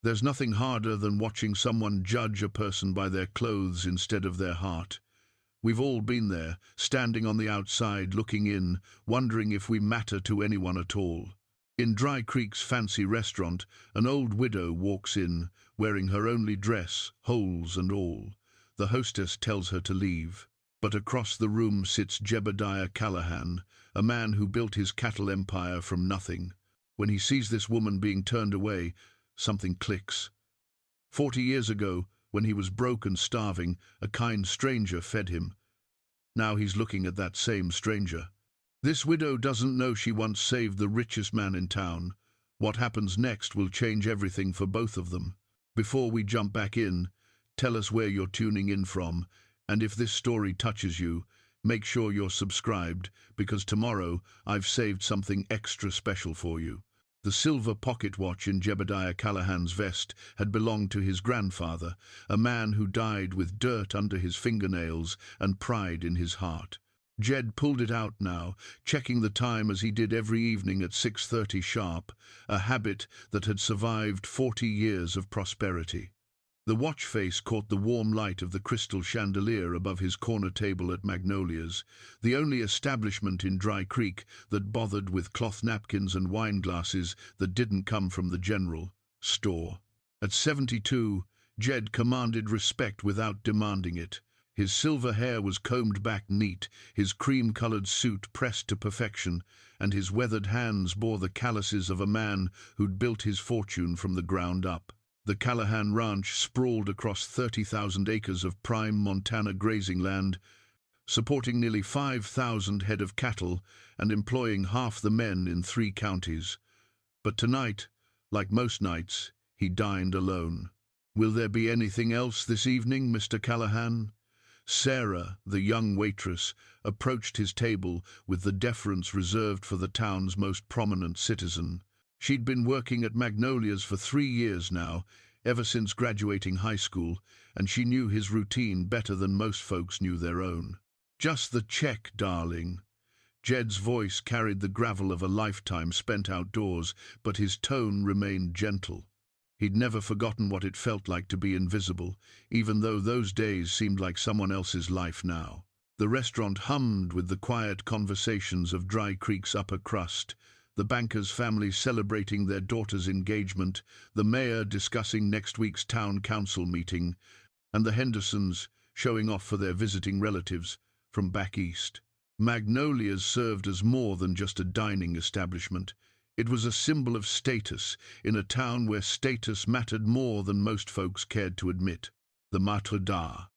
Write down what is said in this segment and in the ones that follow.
There's nothing harder than watching someone judge a person by their clothes instead of their heart. We've all been there, standing on the outside, looking in, wondering if we matter to anyone at all. In Dry Creek's fancy restaurant, an old widow walks in, wearing her only dress, holes and all. The hostess tells her to leave. But across the room sits Jebediah Callahan, a man who built his cattle empire from nothing. When he sees this woman being turned away, something clicks. 40 years ago, when he was broke and starving, a kind stranger fed him. Now he's looking at that same stranger. This widow doesn't know she once saved the richest man in town. What happens next will change everything for both of them. Before we jump back in, tell us where you're tuning in from, and if this story touches you, make sure you're subscribed, because tomorrow I've saved something extra special for you. The silver pocket watch in Jebediah Callahan's vest had belonged to his grandfather, a man who died with dirt under his fingernails and pride in his heart. Jed pulled it out now, checking the time as he did every evening at 6:30 sharp, a habit that had survived 40 years of prosperity. The watch face caught the warm light of the crystal chandelier above his corner table at Magnolia's, the only establishment in Dry Creek that bothered with cloth napkins and wine glasses that didn't come from the general store. At 72, Jed commanded respect without demanding it. His silver hair was combed back neat, his cream-colored suit pressed to perfection, and his weathered hands bore the calluses of a man who'd built his fortune from the ground up. The Callahan Ranch sprawled across 30,000 acres of prime Montana grazing land, supporting nearly 5,000 head of cattle and employing half the men in 3 counties. But tonight, like most nights, he dined alone. "Will there be anything else this evening, Mr. Callahan?" Sarah, the young waitress, approached his table with the deference reserved for the town's most prominent citizen. She'd been working at Magnolia's for 3 years now, ever since graduating high school, and she knew his routine better than most folks knew their own. "Just the check, darling." Jed's voice carried the gravel of a lifetime spent outdoors, but his tone remained gentle. He'd never forgotten what it felt like to be invisible, even though those days seemed like someone else's life now. The restaurant hummed with the quiet conversations of Dry Creek's upper crust, the banker's family celebrating their daughter's engagement, the mayor discussing next week's town council meeting, and the Hendersons showing off for their visiting relatives from back east. Magnolia's served as more than just a dining establishment. It was a symbol of status in a town where status mattered more than most folks cared to admit. The maître d'art,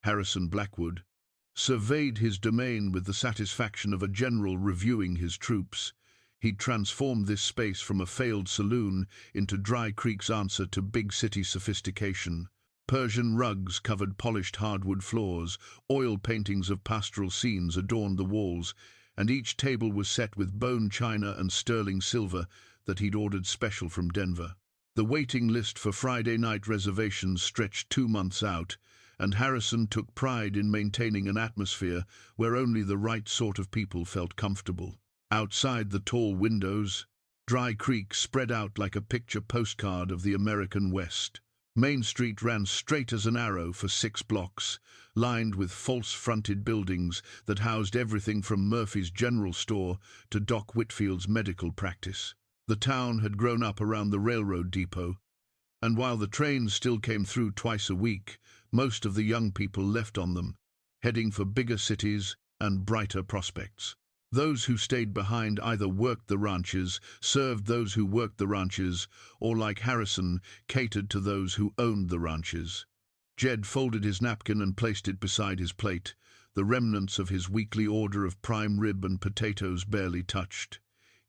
Harrison Blackwood, surveyed his domain with the satisfaction of a general reviewing his troops. He'd transformed this space from a failed saloon into Dry Creek's answer to big city sophistication. Persian rugs covered polished hardwood floors, oil paintings of pastoral scenes adorned the walls, and each table was set with bone china and sterling silver that he'd ordered special from Denver. The waiting list for Friday night reservations stretched 2 months out, and Harrison took pride in maintaining an atmosphere where only the right sort of people felt comfortable. Outside the tall windows, Dry Creek spread out like a picture postcard of the American West. Main Street ran straight as an arrow for 6 blocks, lined with false-fronted buildings that housed everything from Murphy's General Store to Doc Whitfield's medical practice. The town had grown up around the railroad depot, and while the trains still came through twice a week, most of the young people left on them, heading for bigger cities and brighter prospects. Those who stayed behind either worked the ranches, served those who worked the ranches, or, like Harrison, catered to those who owned the ranches. Jed folded his napkin and placed it beside his plate, the remnants of his weekly order of prime rib and potatoes barely touched.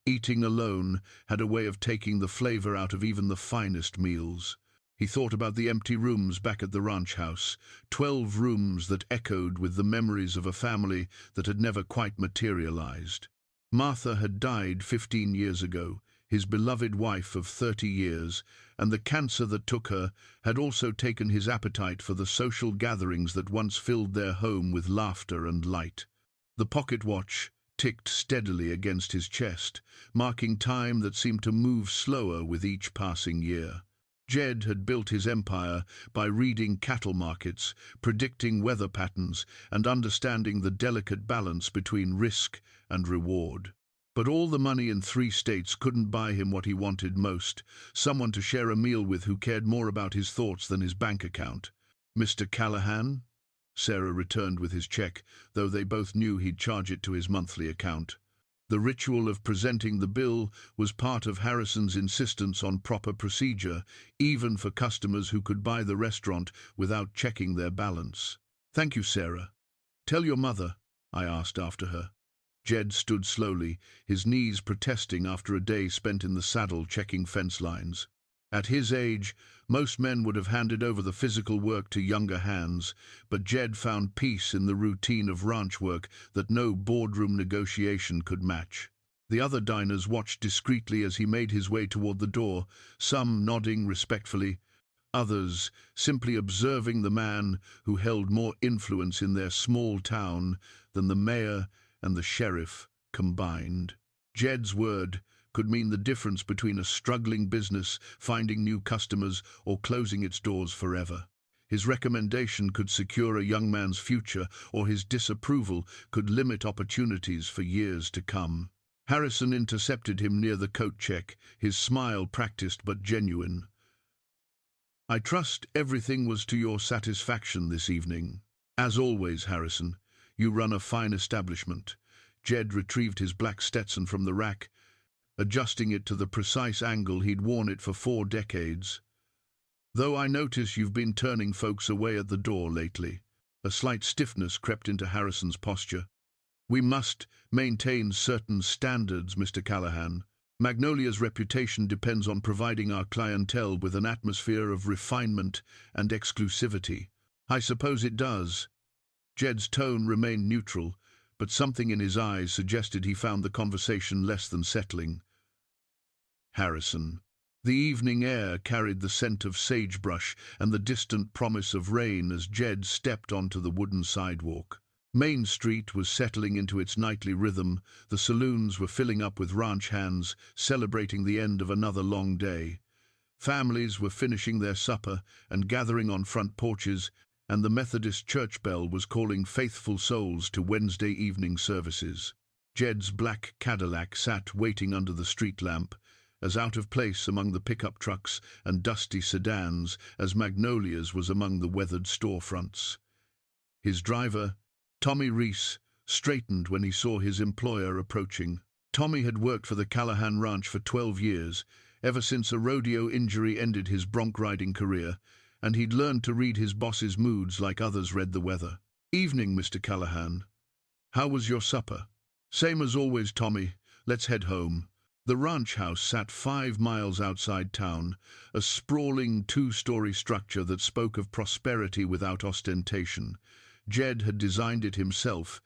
Eating alone had a way of taking the flavor out of even the finest meals. He thought about the empty rooms back at the ranch house, 12 rooms that echoed with the memories of a family that had never quite materialized. Martha had died 15 years ago, his beloved wife of 30 years, and the cancer that took her had also taken his appetite for the social gatherings that once filled their home with laughter and light. The pocket watch ticked steadily against his chest, marking time that seemed to move slower with each passing year. Jed had built his empire by reading cattle markets, predicting weather patterns, and understanding the delicate balance between risk and reward. But all the money in 3 states couldn't buy him what he wanted most, someone to share a meal with who cared more about his thoughts than his bank account. "Mr. Callahan?" Sarah returned with his check, though they both knew he'd charge it to his monthly account. The ritual of presenting the bill was part of Harrison's insistence on proper procedure, even for customers who could buy the restaurant without checking their balance. "Thank you, Sarah. Tell your mother," I asked after her. Jed stood slowly, his knees protesting after a day spent in the saddle checking fence lines. At his age, most men would have handed over the physical work to younger hands, but Jed found peace in the routine of ranch work that no boardroom negotiation could match. The other diners watched discreetly as he made his way toward the door, some nodding respectfully, others simply observing the man who held more influence in their small town than the mayor and the sheriff combined. Jed's word could mean the difference between a struggling business finding new customers or closing its doors forever. His recommendation could secure a young man's future, or his disapproval could limit opportunities for years to come. Harrison intercepted him near the coat check, his smile practiced but genuine. "I trust everything was to your satisfaction this evening." "As always, Harrison. You run a fine establishment." Jed retrieved his black Stetson from the rack, adjusting it to the precise angle he'd worn it for 4 decades. "Though I notice you've been turning folks away at the door lately." A slight stiffness crept into Harrison's posture. "We must maintain certain standards, Mr. Callahan. Magnolia's reputation depends on providing our clientele with an atmosphere of refinement and exclusivity." "I suppose it does." Jed's tone remained neutral, but something in his eyes suggested he found the conversation less than settling. "Harrison." The evening air carried the scent of sagebrush and the distant promise of rain as Jed stepped onto the wooden sidewalk. Main Street was settling into its nightly rhythm, the saloons were filling up with ranch hands, celebrating the end of another long day. Families were finishing their supper and gathering on front porches, and the Methodist church bell was calling faithful souls to Wednesday evening services. Jed's black Cadillac sat waiting under the street lamp, as out of place among the pickup trucks and dusty sedans as Magnolia's was among the weathered storefronts. His driver, Tommy Reese, straightened when he saw his employer approaching. Tommy had worked for the Callahan Ranch for 12 years, ever since a rodeo injury ended his bronc riding career, and he'd learned to read his boss's moods like others read the weather. "Evening, Mr. Callahan. How was your supper?" "Same as always, Tommy. Let's head home." The ranch house sat 5 miles outside town, a sprawling 2-story structure that spoke of prosperity without ostentation. Jed had designed it himself,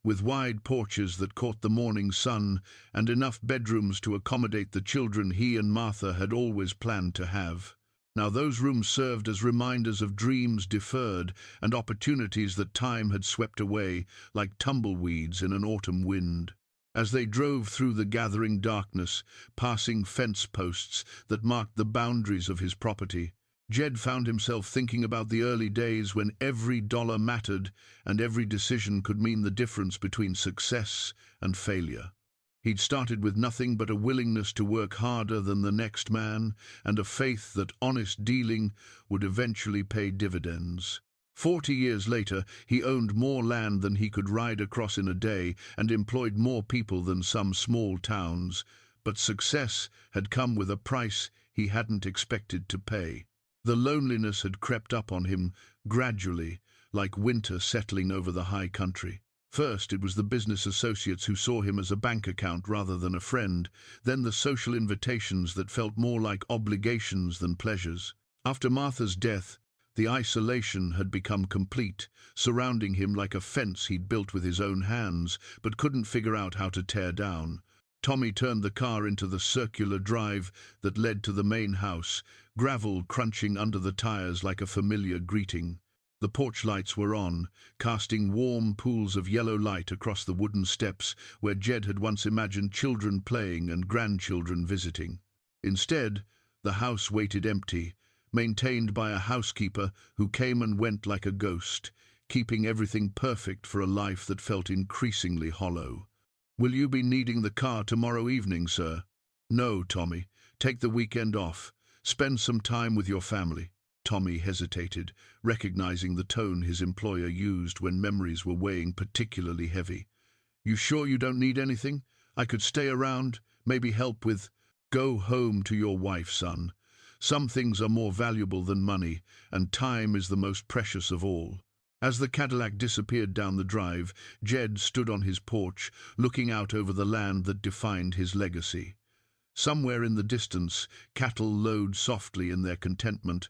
with wide porches that caught the morning sun and enough bedrooms to accommodate the children he and Martha had always planned to have. Now those rooms served as reminders of dreams deferred and opportunities that time had swept away like tumbleweeds in an autumn wind. As they drove through the gathering darkness, passing fence posts that marked the boundaries of his property, Jed found himself thinking about the early days when every dollar mattered and every decision could mean the difference between success and failure. He'd started with nothing but a willingness to work harder than the next man and a faith that honest dealing would eventually pay dividends. 40 years later, he owned more land than he could ride across in a day and employed more people than some small towns, but success had come with a price he hadn't expected to pay. The loneliness had crept up on him gradually, like winter settling over the high country. First, it was the business associates who saw him as a bank account rather than a friend, then the social invitations that felt more like obligations than pleasures. After Martha's death, the isolation had become complete, surrounding him like a fence he'd built with his own hands, but couldn't figure out how to tear down. Tommy turned the car into the circular drive that led to the main house, gravel crunching under the tires like a familiar greeting. The porch lights were on, casting warm pools of yellow light across the wooden steps where Jed had once imagined children playing and grandchildren visiting. Instead, The house waited empty, maintained by a housekeeper who came and went like a ghost, keeping everything perfect for a life that felt increasingly hollow. "Will you be needing the car tomorrow evening, sir?" "No, Tommy. Take the weekend off. Spend some time with your family." Tommy hesitated, recognizing the tone his employer used when memories were weighing particularly heavy. "You sure you don't need anything? I could stay around, maybe help with—" "Go home to your wife, son. Some things are more valuable than money, and time is the most precious of all." As the Cadillac disappeared down the drive, Jed stood on his porch, looking out over the land that defined his legacy. Somewhere in the distance, cattle lowed softly in their contentment,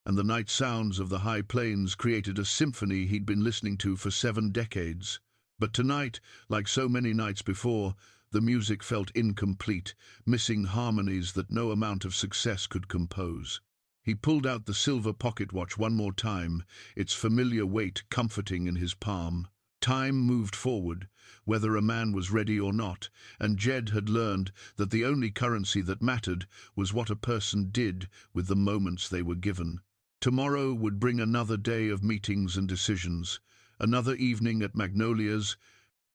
and the night sounds of the high plains created a symphony he'd been listening to for 7 decades. But tonight, like so many nights before, the music felt incomplete, missing harmonies that no amount of success could compose. He pulled out the silver pocket watch one more time, its familiar weight comforting in his palm. Time moved forward, whether a man was ready or not, and Jed had learned that the only currency that mattered was what a person did with the moments they were given. Tomorrow would bring another day of meetings and decisions, another evening at Magnolia's,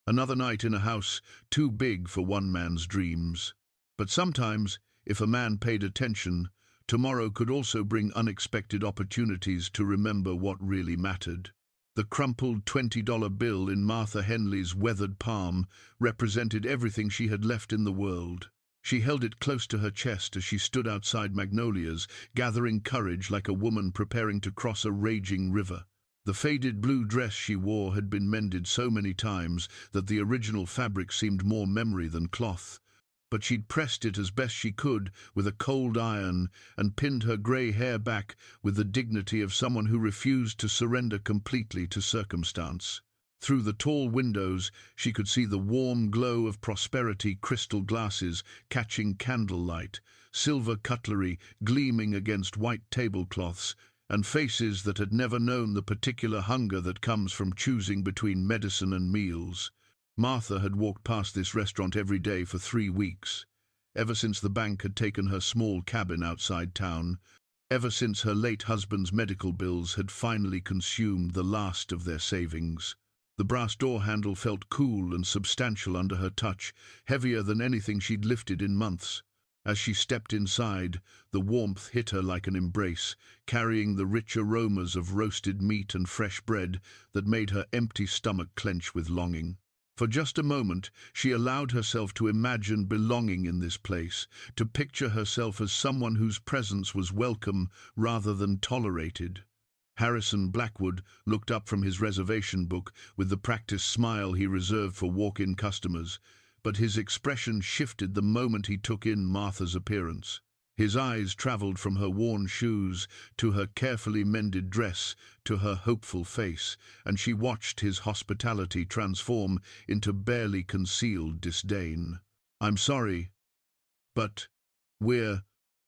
another night in a house too big for one man's dreams. But sometimes, if a man paid attention, tomorrow could also bring unexpected opportunities to remember what really mattered. The crumpled $20 bill in Martha Henley's weathered palm represented everything she had left in the world. She held it close to her chest as she stood outside Magnolia's, gathering courage like a woman preparing to cross a raging river. The faded blue dress she wore had been mended so many times that the original fabric seemed more memory than cloth. But she'd pressed it as best she could with a cold iron and pinned her grey hair back with the dignity of someone who refused to surrender completely to circumstance. Through the tall windows, she could see the warm glow of prosperity crystal glasses catching candlelight, silver cutlery gleaming against white tablecloths, and faces that had never known the particular hunger that comes from choosing between medicine and meals. Martha had walked past this restaurant every day for 3 weeks, ever since the bank had taken her small cabin outside town, ever since her late husband's medical bills had finally consumed the last of their savings. The brass door handle felt cool and substantial under her touch, heavier than anything she'd lifted in months. As she stepped inside, the warmth hit her like an embrace, carrying the rich aromas of roasted meat and fresh bread that made her empty stomach clench with longing. For just a moment, she allowed herself to imagine belonging in this place, to picture herself as someone whose presence was welcome rather than tolerated. Harrison Blackwood looked up from his reservation book with the practiced smile he reserved for walk-in customers, but his expression shifted the moment he took in Martha's appearance. His eyes traveled from her worn shoes to her carefully mended dress to her hopeful face, and she watched his hospitality transform into barely concealed disdain. "I'm sorry, but we're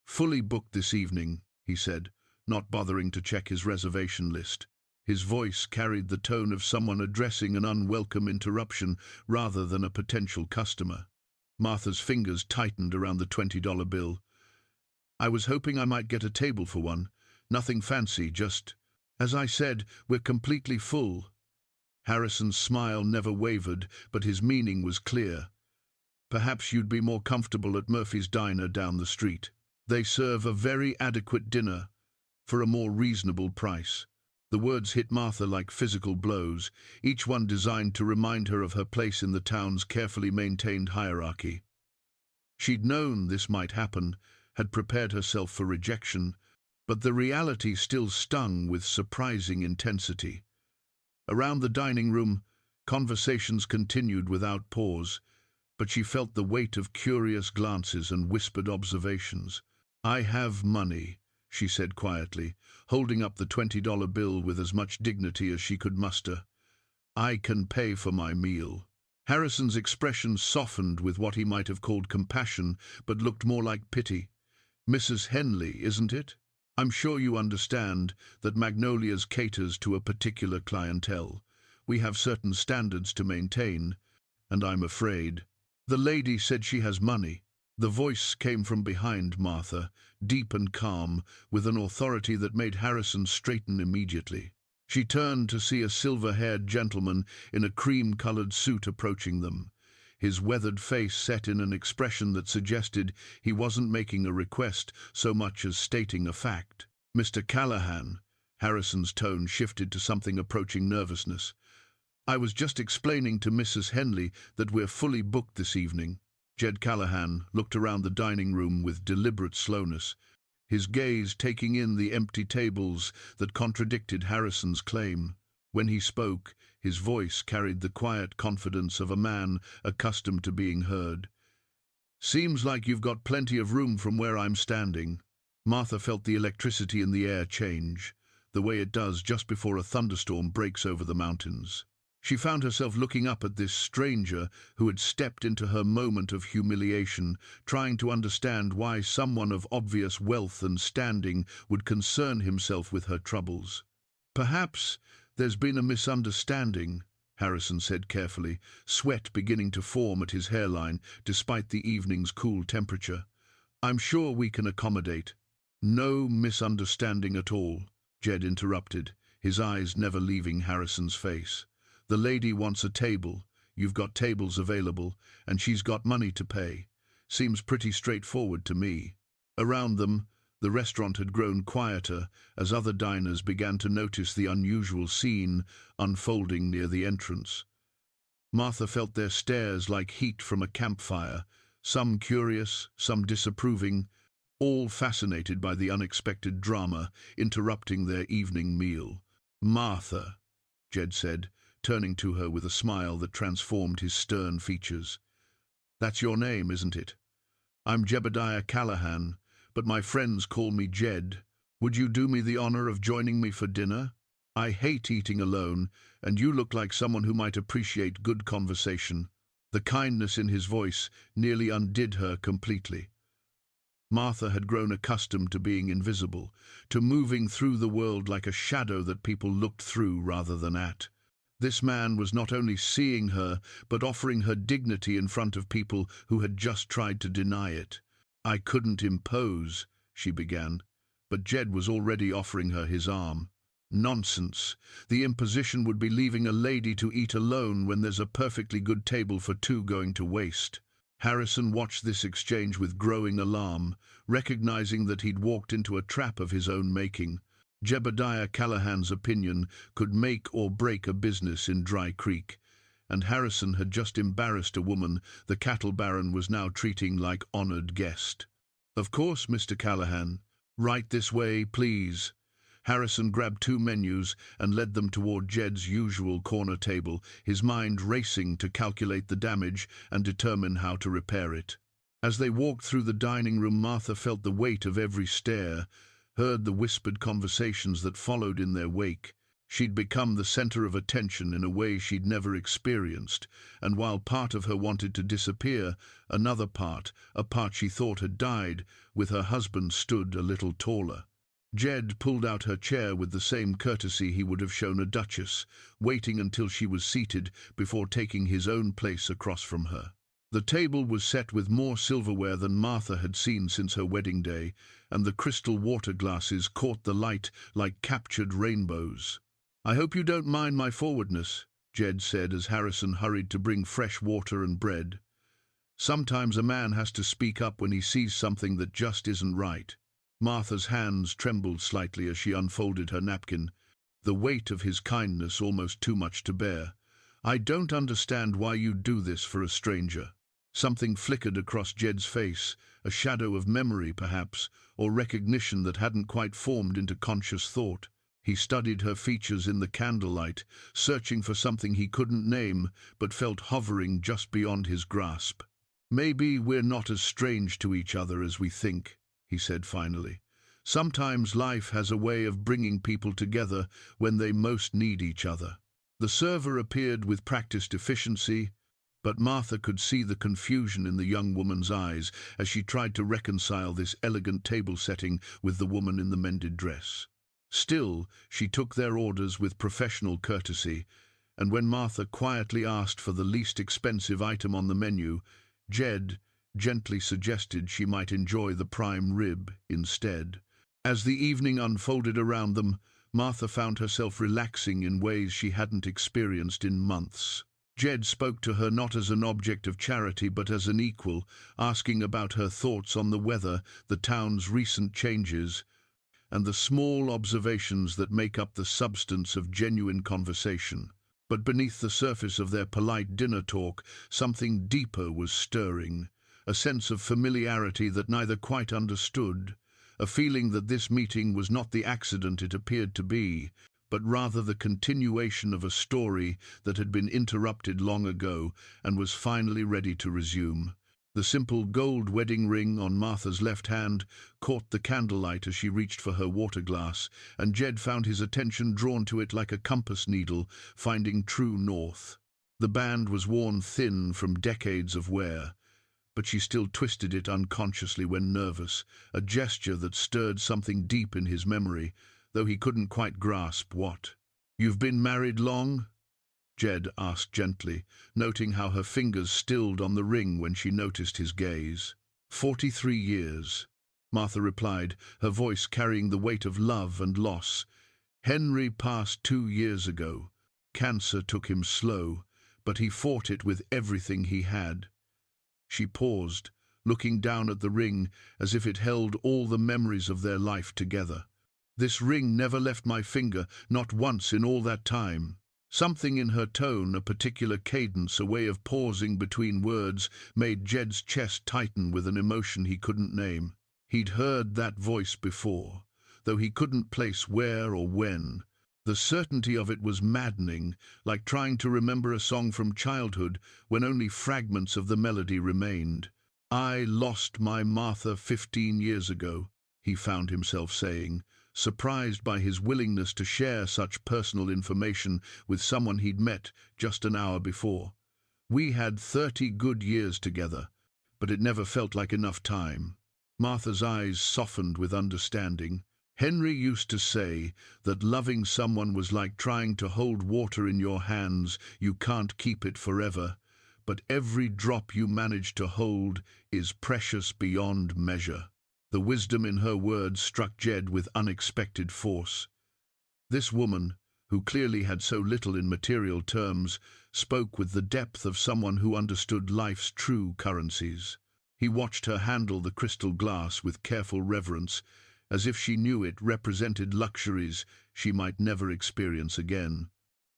fully booked this evening," he said, not bothering to check his reservation list. His voice carried the tone of someone addressing an unwelcome interruption rather than a potential customer. Martha's fingers tightened around the $20 bill. "I was hoping I might get a table for one. Nothing fancy, just—" "As I said, we're completely full." Harrison's smile never wavered, but his meaning was clear. "Perhaps you'd be more comfortable at Murphy's Diner down the street. They serve a very adequate dinner for a more reasonable price." The words hit Martha like physical blows, each one designed to remind her of her place in the town's carefully maintained hierarchy. She'd known this might happen, had prepared herself for rejection, but the reality still stung with surprising intensity. Around the dining room, conversations continued without pause, but she felt the weight of curious glances and whispered observations. "I have money," she said quietly, holding up the $20 bill with as much dignity as she could muster. "I can pay for my meal." Harrison's expression softened with what he might have called compassion, but looked more like pity. "Mrs. Henley, isn't it? I'm sure you understand that Magnolia's caters to a particular clientele. We have certain standards to maintain, and I'm afraid—" "The lady said she has money." The voice came from behind Martha, deep and calm, with an authority that made Harrison straighten immediately. She turned to see a silver-haired gentleman in a cream-colored suit approaching them, his weathered face set in an expression that suggested he wasn't making a request so much as stating a fact. "Mr. Callahan," Harrison's tone shifted to something approaching nervousness. "I was just explaining to Mrs. Henley that we're fully booked this evening." Jed Callahan looked around the dining room with deliberate slowness, his gaze taking in the empty tables that contradicted Harrison's claim. When he spoke, his voice carried the quiet confidence of a man accustomed to being heard. "Seems like you've got plenty of room from where I'm standing." Martha felt the electricity in the air change, the way it does just before a thunderstorm breaks over the mountains. She found herself looking up at this stranger who had stepped into her moment of humiliation, trying to understand why someone of obvious wealth and standing would concern himself with her troubles. "Perhaps there's been a misunderstanding," Harrison said carefully, sweat beginning to form at his hairline despite the evening's cool temperature. "I'm sure we can accommodate." "No misunderstanding at all," Jed interrupted, his eyes never leaving Harrison's face. "The lady wants a table, you've got tables available, and she's got money to pay. Seems pretty straightforward to me." Around them, the restaurant had grown quieter as other diners began to notice the unusual scene unfolding near the entrance. Martha felt their stares like heat from a campfire, some curious, some disapproving, all fascinated by the unexpected drama interrupting their evening meal. "Martha," Jed said, turning to her with a smile that transformed his stern features. "That's your name, isn't it? I'm Jebediah Callahan, but my friends call me Jed. Would you do me the honor of joining me for dinner? I hate eating alone, and you look like someone who might appreciate good conversation." The kindness in his voice nearly undid her completely. Martha had grown accustomed to being invisible, to moving through the world like a shadow that people looked through rather than at. This man was not only seeing her, but offering her dignity in front of people who had just tried to deny it. "I couldn't impose," she began, but Jed was already offering her his arm. "Nonsense. The imposition would be leaving a lady to eat alone when there's a perfectly good table for two going to waste." Harrison watched this exchange with growing alarm, recognizing that he'd walked into a trap of his own making. Jebediah Callahan's opinion could make or break a business in Dry Creek, and Harrison had just embarrassed a woman the cattle baron was now treating like honored guest. "Of course, Mr. Callahan. Right this way, please." Harrison grabbed two menus and led them toward Jed's usual corner table, his mind racing to calculate the damage and determine how to repair it. As they walked through the dining room, Martha felt the weight of every stare, heard the whispered conversations that followed in their wake. She'd become the center of attention in a way she'd never experienced, and while part of her wanted to disappear, another part, a part she thought had died, with her husband stood a little taller. Jed pulled out her chair with the same courtesy he would have shown a duchess, waiting until she was seated before taking his own place across from her. The table was set with more silverware than Martha had seen since her wedding day, and the crystal water glasses caught the light like captured rainbows. "I hope you don't mind my forwardness," Jed said as Harrison hurried to bring fresh water and bread. "Sometimes a man has to speak up when he sees something that just isn't right." Martha's hands trembled slightly as she unfolded her napkin, the weight of his kindness almost too much to bear. "I don't understand why you do this for a stranger." Something flickered across Jed's face, a shadow of memory perhaps, or recognition that hadn't quite formed into conscious thought. He studied her features in the candlelight, searching for something he couldn't name, but felt hovering just beyond his grasp. "Maybe we're not as strange to each other as we think," he said finally. "Sometimes life has a way of bringing people together when they most need each other." The server appeared with practiced efficiency, but Martha could see the confusion in the young woman's eyes as she tried to reconcile this elegant table setting with the woman in the mended dress. Still, she took their orders with professional courtesy, and when Martha quietly asked for the least expensive item on the menu, Jed, gently suggested she might enjoy the prime rib instead. As the evening unfolded around them, Martha found herself relaxing in ways she hadn't experienced in months. Jed spoke to her not as an object of charity but as an equal, asking about her thoughts on the weather, the town's recent changes, and the small observations that make up the substance of genuine conversation. But beneath the surface of their polite dinner talk, something deeper was stirring, a sense of familiarity that neither quite understood, a feeling that this meeting was not the accident it appeared to be, but rather the continuation of a story that had been interrupted long ago and was finally ready to resume. The simple gold wedding ring on Martha's left hand caught the candlelight as she reached for her water glass, and Jed found his attention drawn to it like a compass needle, finding true north. The band was worn thin from decades of wear, but she still twisted it unconsciously when nervous, a gesture that stirred something deep in his memory, though he couldn't quite grasp what. "You've been married long?" Jed asked gently, noting how her fingers stilled on the ring when she noticed his gaze. 43 years, Martha replied, her voice carrying the weight of love and loss. Henry passed 2 years ago. Cancer took him slow, but he fought it with everything he had. She paused, looking down at the ring as if it held all the memories of their life together. "This ring never left my finger, not once in all that time." Something in her tone, a particular cadence, a way of pausing between words, made Jed's chest tighten with an emotion he couldn't name. He'd heard that voice before, though he couldn't place where or when. The certainty of it was maddening, like trying to remember a song from childhood when only fragments of the melody remained. "I lost my Martha 15 years ago," he found himself saying, surprised by his willingness to share such personal information with someone he'd met just an hour before. "We had 30 good years together, but it never felt like enough time." Martha's eyes softened with understanding. "Henry used to say that loving someone was like trying to hold water in your hands. You can't keep it forever, but every drop you manage to hold is precious beyond measure." The wisdom in her words struck Jed with unexpected force. This woman, who clearly had so little in material terms, spoke with the depth of someone who understood life's true currencies. He watched her handle the crystal glass with careful reverence, as if she knew it represented luxuries she might never experience again.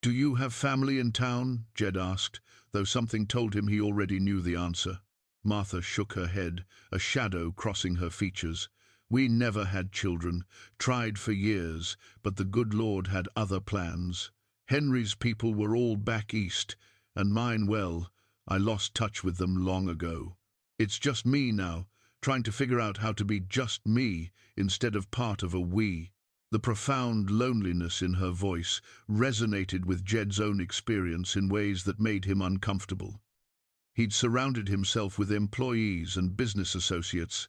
"Do you have family in town?" Jed asked, though something told him he already knew the answer. Martha shook her head, a shadow crossing her features. "We never had children, tried for years, but the good Lord had other plans. Henry's people were all back east, and mine, well, I lost touch with them long ago. It's just me now, trying to figure out how to be just me instead of part of a we." The profound loneliness in her voice resonated with Jed's own experience in ways that made him uncomfortable. He'd surrounded himself with employees and business associates,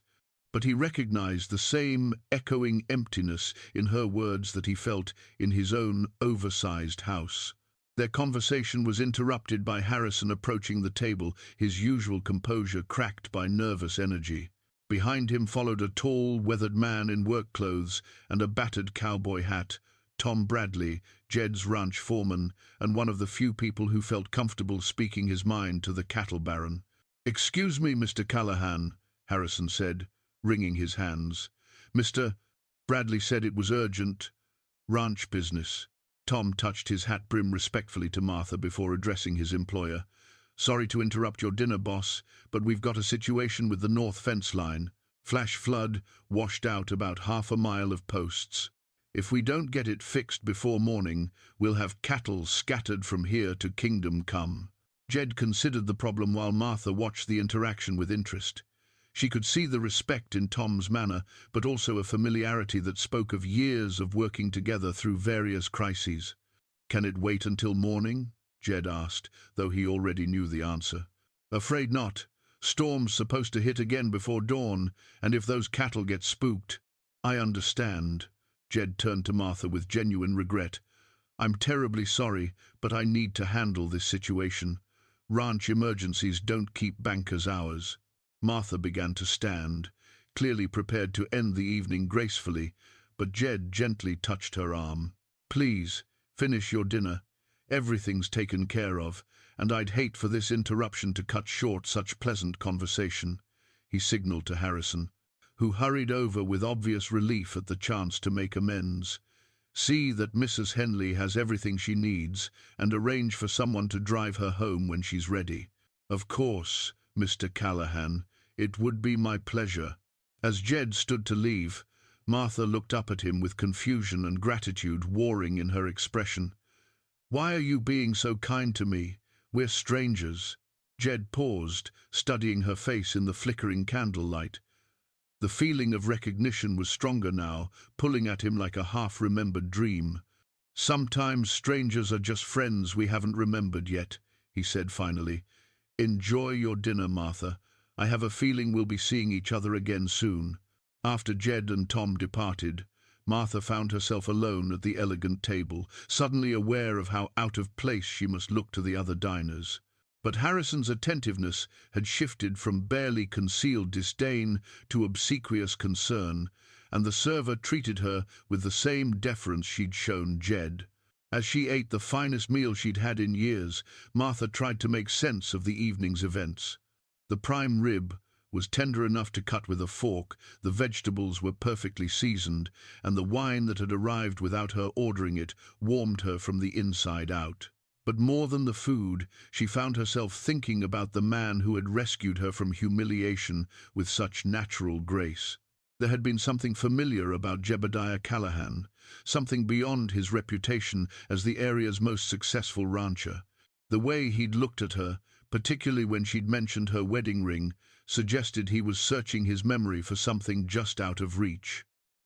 but he recognized the same echoing emptiness in her words that he felt in his own oversized house. Their conversation was interrupted by Harrison approaching the table, his usual composure cracked by nervous energy. Behind him followed a tall, weathered man in work clothes and a battered cowboy hat, Tom Bradley, Jed's ranch foreman, and one of the few people who felt comfortable speaking his mind to the cattle baron. "Excuse me, Mr. Callahan," Harrison said, wringing his hands. "Mr. Bradley said it was urgent. Ranch business." Tom touched his hat brim respectfully to Martha before addressing his employer. "Sorry to interrupt your dinner, boss, but we've got a situation with the north fence line. Flash flood, washed out about half a mile of posts. If we don't get it fixed before morning, we'll have cattle scattered from here to Kingdom Come." Jed considered the problem while Martha watched the interaction with interest. She could see the respect in Tom's manner, but also a familiarity that spoke of years of working together through various crises. "Can it wait until morning?" Jed asked, though he already knew the answer. "Afraid not. Storm's supposed to hit again before dawn, and if those cattle get spooked—" "I understand." Jed turned to Martha with genuine regret. "I'm terribly sorry, but I need to handle this situation. Ranch emergencies don't keep bankers' hours." Martha began to stand, clearly prepared to end the evening gracefully, but Jed gently touched her arm. "Please, finish your dinner. Everything's taken care of, and I'd hate for this interruption to cut short such pleasant conversation," he signaled to Harrison, who hurried over with obvious relief at the chance to make amends. "See that Mrs. Henley has everything she needs, and arrange for someone to drive her home when she's ready." "Of course, Mr. Callahan, it would be my pleasure." As Jed stood to leave, Martha looked up at him with confusion and gratitude warring in her expression. "Why are you being so kind to me? We're strangers." Jed paused, studying her face in the flickering candlelight. The feeling of recognition was stronger now, pulling at him like a half-remembered dream. "Sometimes strangers are just friends we haven't remembered yet," he said finally. "Enjoy your dinner, Martha. I have a feeling we'll be seeing each other again soon." After Jed and Tom departed, Martha found herself alone at the elegant table, suddenly aware of how out of place she must look to the other diners. But Harrison's attentiveness had shifted from barely concealed disdain to obsequious concern, and the server treated her with the same deference she'd shown Jed. As she ate the finest meal she'd had in years, Martha tried to make sense of the evening's events. The prime rib was tender enough to cut with a fork, the vegetables were perfectly seasoned, and the wine that had arrived without her ordering it warmed her from the inside out. But more than the food, she found herself thinking about the man who had rescued her from humiliation with such natural grace. There had been something familiar about Jebediah Callahan, something beyond his reputation as the area's most successful rancher. The way he'd looked at her, particularly when she'd mentioned her wedding ring, suggested he was searching his memory for something just out of reach.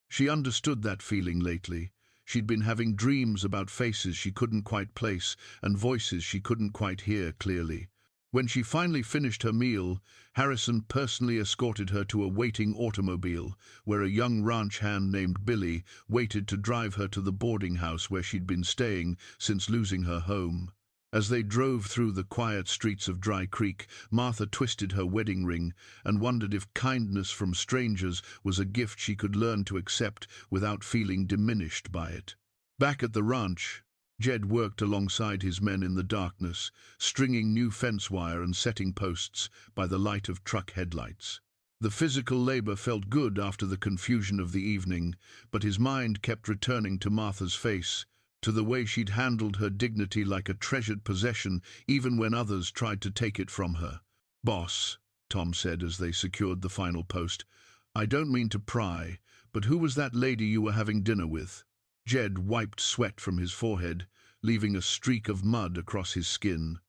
She understood that feeling lately. She'd been having dreams about faces she couldn't quite place and voices she couldn't quite hear clearly. When she finally finished her meal, Harrison personally escorted her to a waiting automobile, where a young ranch hand named Billy waited to drive her to the boarding house where she'd been staying since losing her home. As they drove through the quiet streets of Dry Creek, Martha twisted her wedding ring and wondered if kindness from strangers was a gift she could learn to accept without feeling diminished by it. Back at the ranch, Jed worked alongside his men in the darkness, stringing new fence wire and setting posts by the light of truck headlights. The physical labor felt good after the confusion of the evening, but his mind kept returning to Martha's face, to the way she'd handled her dignity like a treasured possession even when others tried to take it from her. "Boss," Tom said as they secured the final post, "I don't mean to pry, but who was that lady you were having dinner with?" Jed wiped sweat from his forehead, leaving a streak of mud across his skin.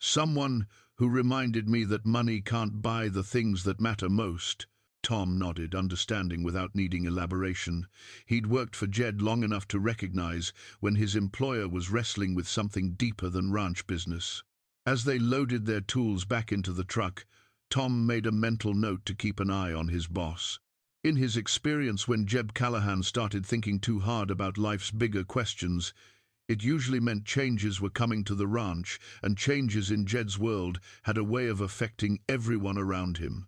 "Someone who reminded me that money can't buy the things that matter most." Tom nodded, understanding without needing elaboration. He'd worked for Jed long enough to recognize when his employer was wrestling with something deeper than ranch business. As they loaded their tools back into the truck, Tom made a mental note to keep an eye on his boss. In his experience, when Jeb Callahan started thinking too hard about life's bigger questions, it usually meant changes were coming to the ranch, and changes in Jed's world had a way of affecting everyone around him.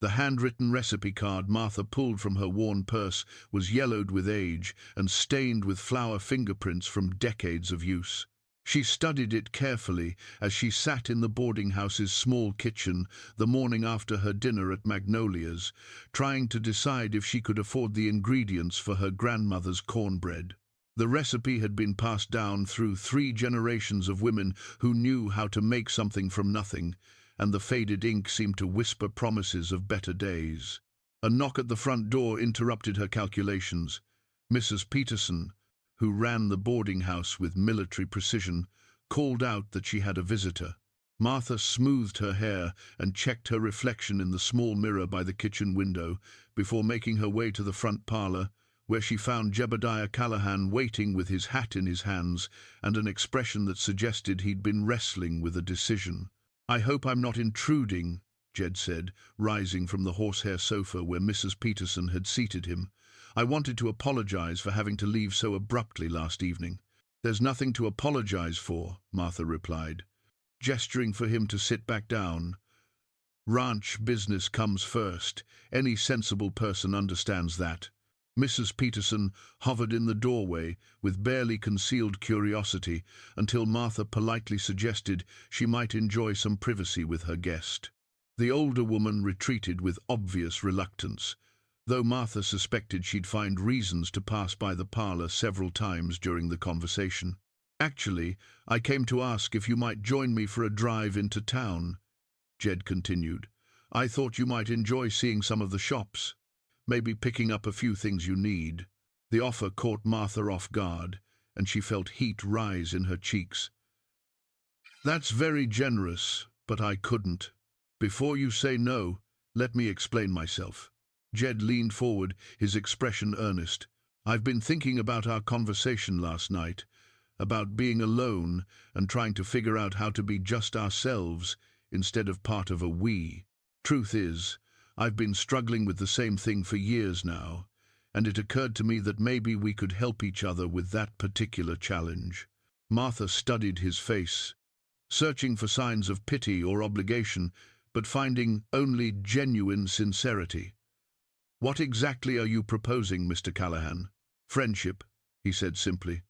The handwritten recipe card Martha pulled from her worn purse was yellowed with age and stained with flour fingerprints from decades of use. She studied it carefully as she sat in the boarding house's small kitchen the morning after her dinner at Magnolia's, trying to decide if she could afford the ingredients for her grandmother's cornbread. The recipe had been passed down through 3 generations of women who knew how to make something from nothing, and the faded ink seemed to whisper promises of better days. A knock at the front door interrupted her calculations. Mrs. Peterson, who ran the boarding house with military precision, called out that she had a visitor. Martha smoothed her hair and checked her reflection in the small mirror by the kitchen window before making her way to the front parlor, where she found Jebediah Callahan waiting with his hat in his hands and an expression that suggested he'd been wrestling with a decision. "I hope I'm not intruding," Jed said, rising from the horsehair sofa where Mrs. Peterson had seated him. "I wanted to apologize for having to leave so abruptly last evening." "There's nothing to apologize for," Martha replied, gesturing for him to sit back down. Ranch business comes first. Any sensible person understands that. Mrs. Peterson hovered in the doorway with barely concealed curiosity until Martha politely suggested she might enjoy some privacy with her guest. The older woman retreated with obvious reluctance, though Martha suspected she'd find reasons to pass by the parlor several times during the conversation. "Actually, I came to ask if you might join me for a drive into town," Jed continued. "I thought you might enjoy seeing some of the shops. Maybe picking up a few things you need." The offer caught Martha off guard, and she felt heat rise in her cheeks. "That's very generous, but I couldn't. Before you say no, let me explain myself." Jed leaned forward, his expression earnest. "I've been thinking about our conversation last night, about being alone and trying to figure out how to be just ourselves instead of part of a we. Truth is, I've been struggling with the same thing for years now, and it occurred to me that maybe we could help each other with that particular challenge." Martha studied his face, searching for signs of pity or obligation, but finding only genuine sincerity. "What exactly are you proposing, Mr. Callahan?" "Friendship," he said simply.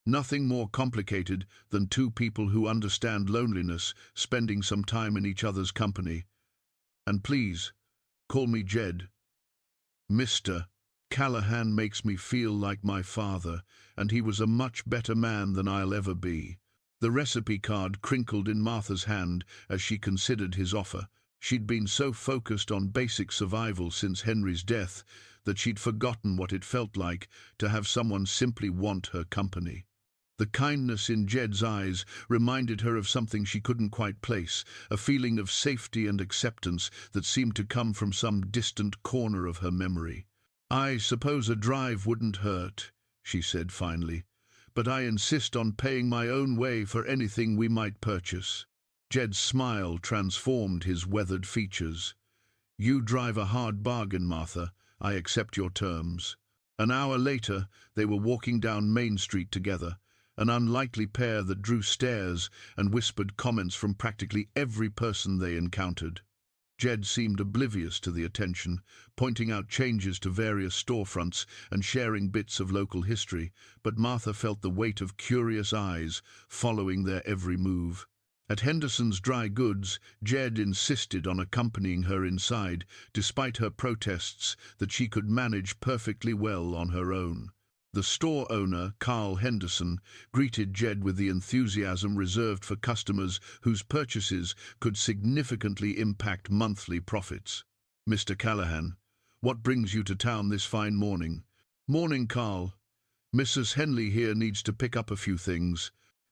"Nothing more complicated than two people who understand loneliness, spending some time in each other's company. And please, call me Jed. Mr. Callahan makes me feel like my father, and he was a much better man than I'll ever be." The recipe card crinkled in Martha's hand as she considered his offer. She'd been so focused on basic survival since Henry's death that she'd forgotten what it felt like to have someone simply want her company. The kindness in Jed's eyes reminded her of something she couldn't quite place, a feeling of safety and acceptance that seemed to come from some distant corner of her memory. "I suppose a drive wouldn't hurt," she said finally, "but I insist on paying my own way for anything we might purchase." Jed's smile transformed his weathered features. "You drive a hard bargain, Martha. I accept your terms." An hour later, they were walking down Main Street together, an unlikely pair that drew stares and whispered comments from practically every person they encountered. Jed seemed oblivious to the attention, pointing out changes to various storefronts and sharing bits of local history, but Martha felt the weight of curious eyes following their every move. At Henderson's Dry Goods, Jed insisted on accompanying her inside, despite her protests that she could manage perfectly well on her own. The store owner, Carl Henderson, greeted Jed with the enthusiasm reserved for customers whose purchases could significantly impact monthly profits. "Mr. Callahan, what brings you to town this fine morning?" "Morning, Carl. Mrs. Henley here needs to pick up a few things,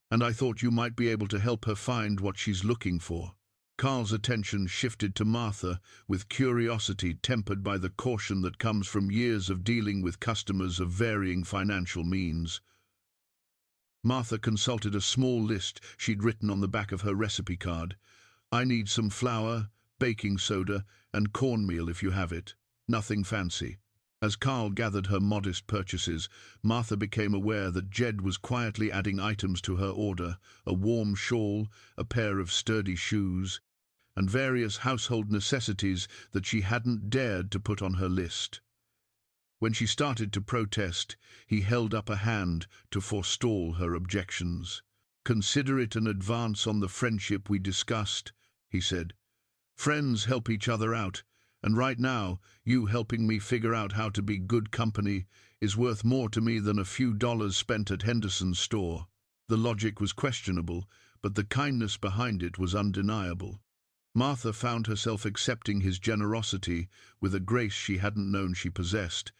and I thought you might be able to help her find what she's looking for." Carl's attention shifted to Martha, with curiosity tempered by the caution that comes from years of dealing with customers of varying financial means. Martha consulted a small list she'd written on the back of her recipe card. "I need some flour, baking soda, and cornmeal if you have it. Nothing fancy." As Carl gathered her modest purchases, Martha became aware that Jed was quietly adding items to her order: a warm shawl, a pair of sturdy shoes, and various household necessities that she hadn't dared to put on her list. When she started to protest, he held up a hand to forestall her objections. "Consider it an advance on the friendship we discussed," he said. "Friends help each other out, and right now, you helping me figure out how to be good company is worth more to me than a few dollars spent at Henderson's store." The logic was questionable, but the kindness behind it was undeniable. Martha found herself accepting his generosity with a grace she hadn't known she possessed,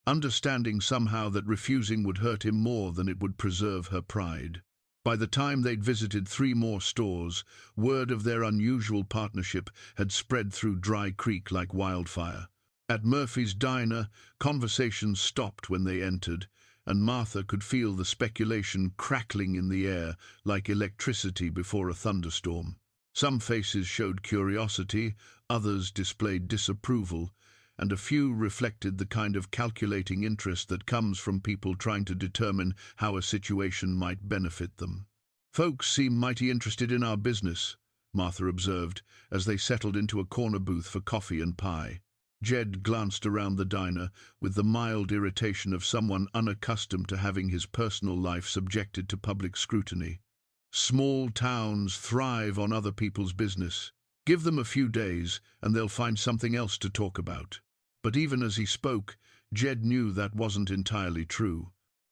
understanding somehow that refusing would hurt him more than it would preserve her pride. By the time they'd visited 3 more stores, word of their unusual partnership had spread through Dry Creek like wildfire. At Murphy's Diner, conversations stopped when they entered, and Martha could feel the speculation crackling in the air like electricity before a thunderstorm. Some faces showed curiosity, others displayed disapproval, and a few reflected the kind of calculating interest that comes from people trying to determine how a situation might benefit them. "Folks seem mighty interested in our business," Martha observed, as they settled into a corner booth for coffee and pie. Jed glanced around the diner with the mild irritation of someone unaccustomed to having his personal life subjected to public scrutiny. Small towns thrive on other people's business. Give them a few days, and they'll find something else to talk about. But even as he spoke, Jed knew that wasn't entirely true.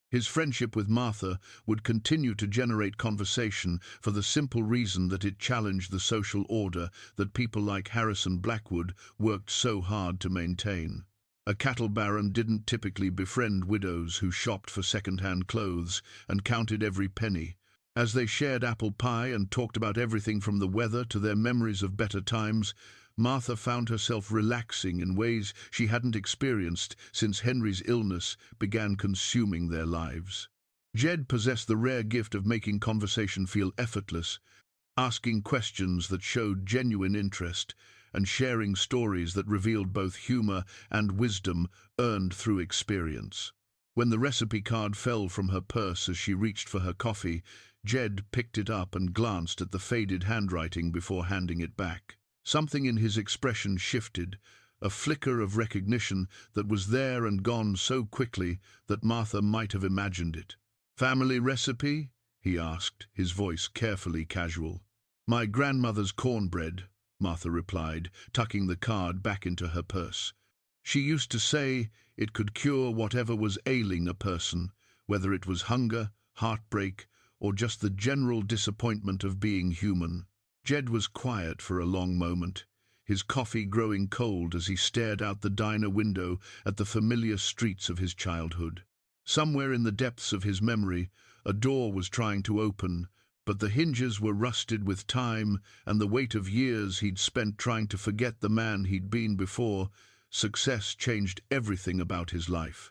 His friendship with Martha would continue to generate conversation for the simple reason that it challenged the social order that people like Harrison Blackwood worked so hard to maintain. A cattle baron didn't typically befriend widows who shopped for second-hand clothes and counted every penny. As they shared apple pie and talked about everything from the weather to their memories of better times, Martha found herself relaxing in ways she hadn't experienced since Henry's illness began consuming their lives. Jed possessed the rare gift of making conversation feel effortless, asking questions that showed genuine interest, and sharing stories that revealed both humor and wisdom earned through experience. When the recipe card fell from her purse as she reached for her coffee, Jed picked it up and glanced at the faded handwriting before handing it back. Something in his expression shifted, a flicker of recognition that was there and gone so quickly that Martha might have imagined it. "Family recipe?" he asked, his voice carefully casual. "My grandmother's cornbread," Martha replied, tucking the card back into her purse. "She used to say it could cure whatever was ailing a person, whether it was hunger, heartbreak, or just the general disappointment of being human." Jed was quiet for a long moment, his coffee growing cold as he stared out the diner window at the familiar streets of his childhood. Somewhere in the depths of his memory, a door was trying to open, but the hinges were rusted with time and the weight of years he'd spent trying to forget the man he'd been before. Success changed everything about his life.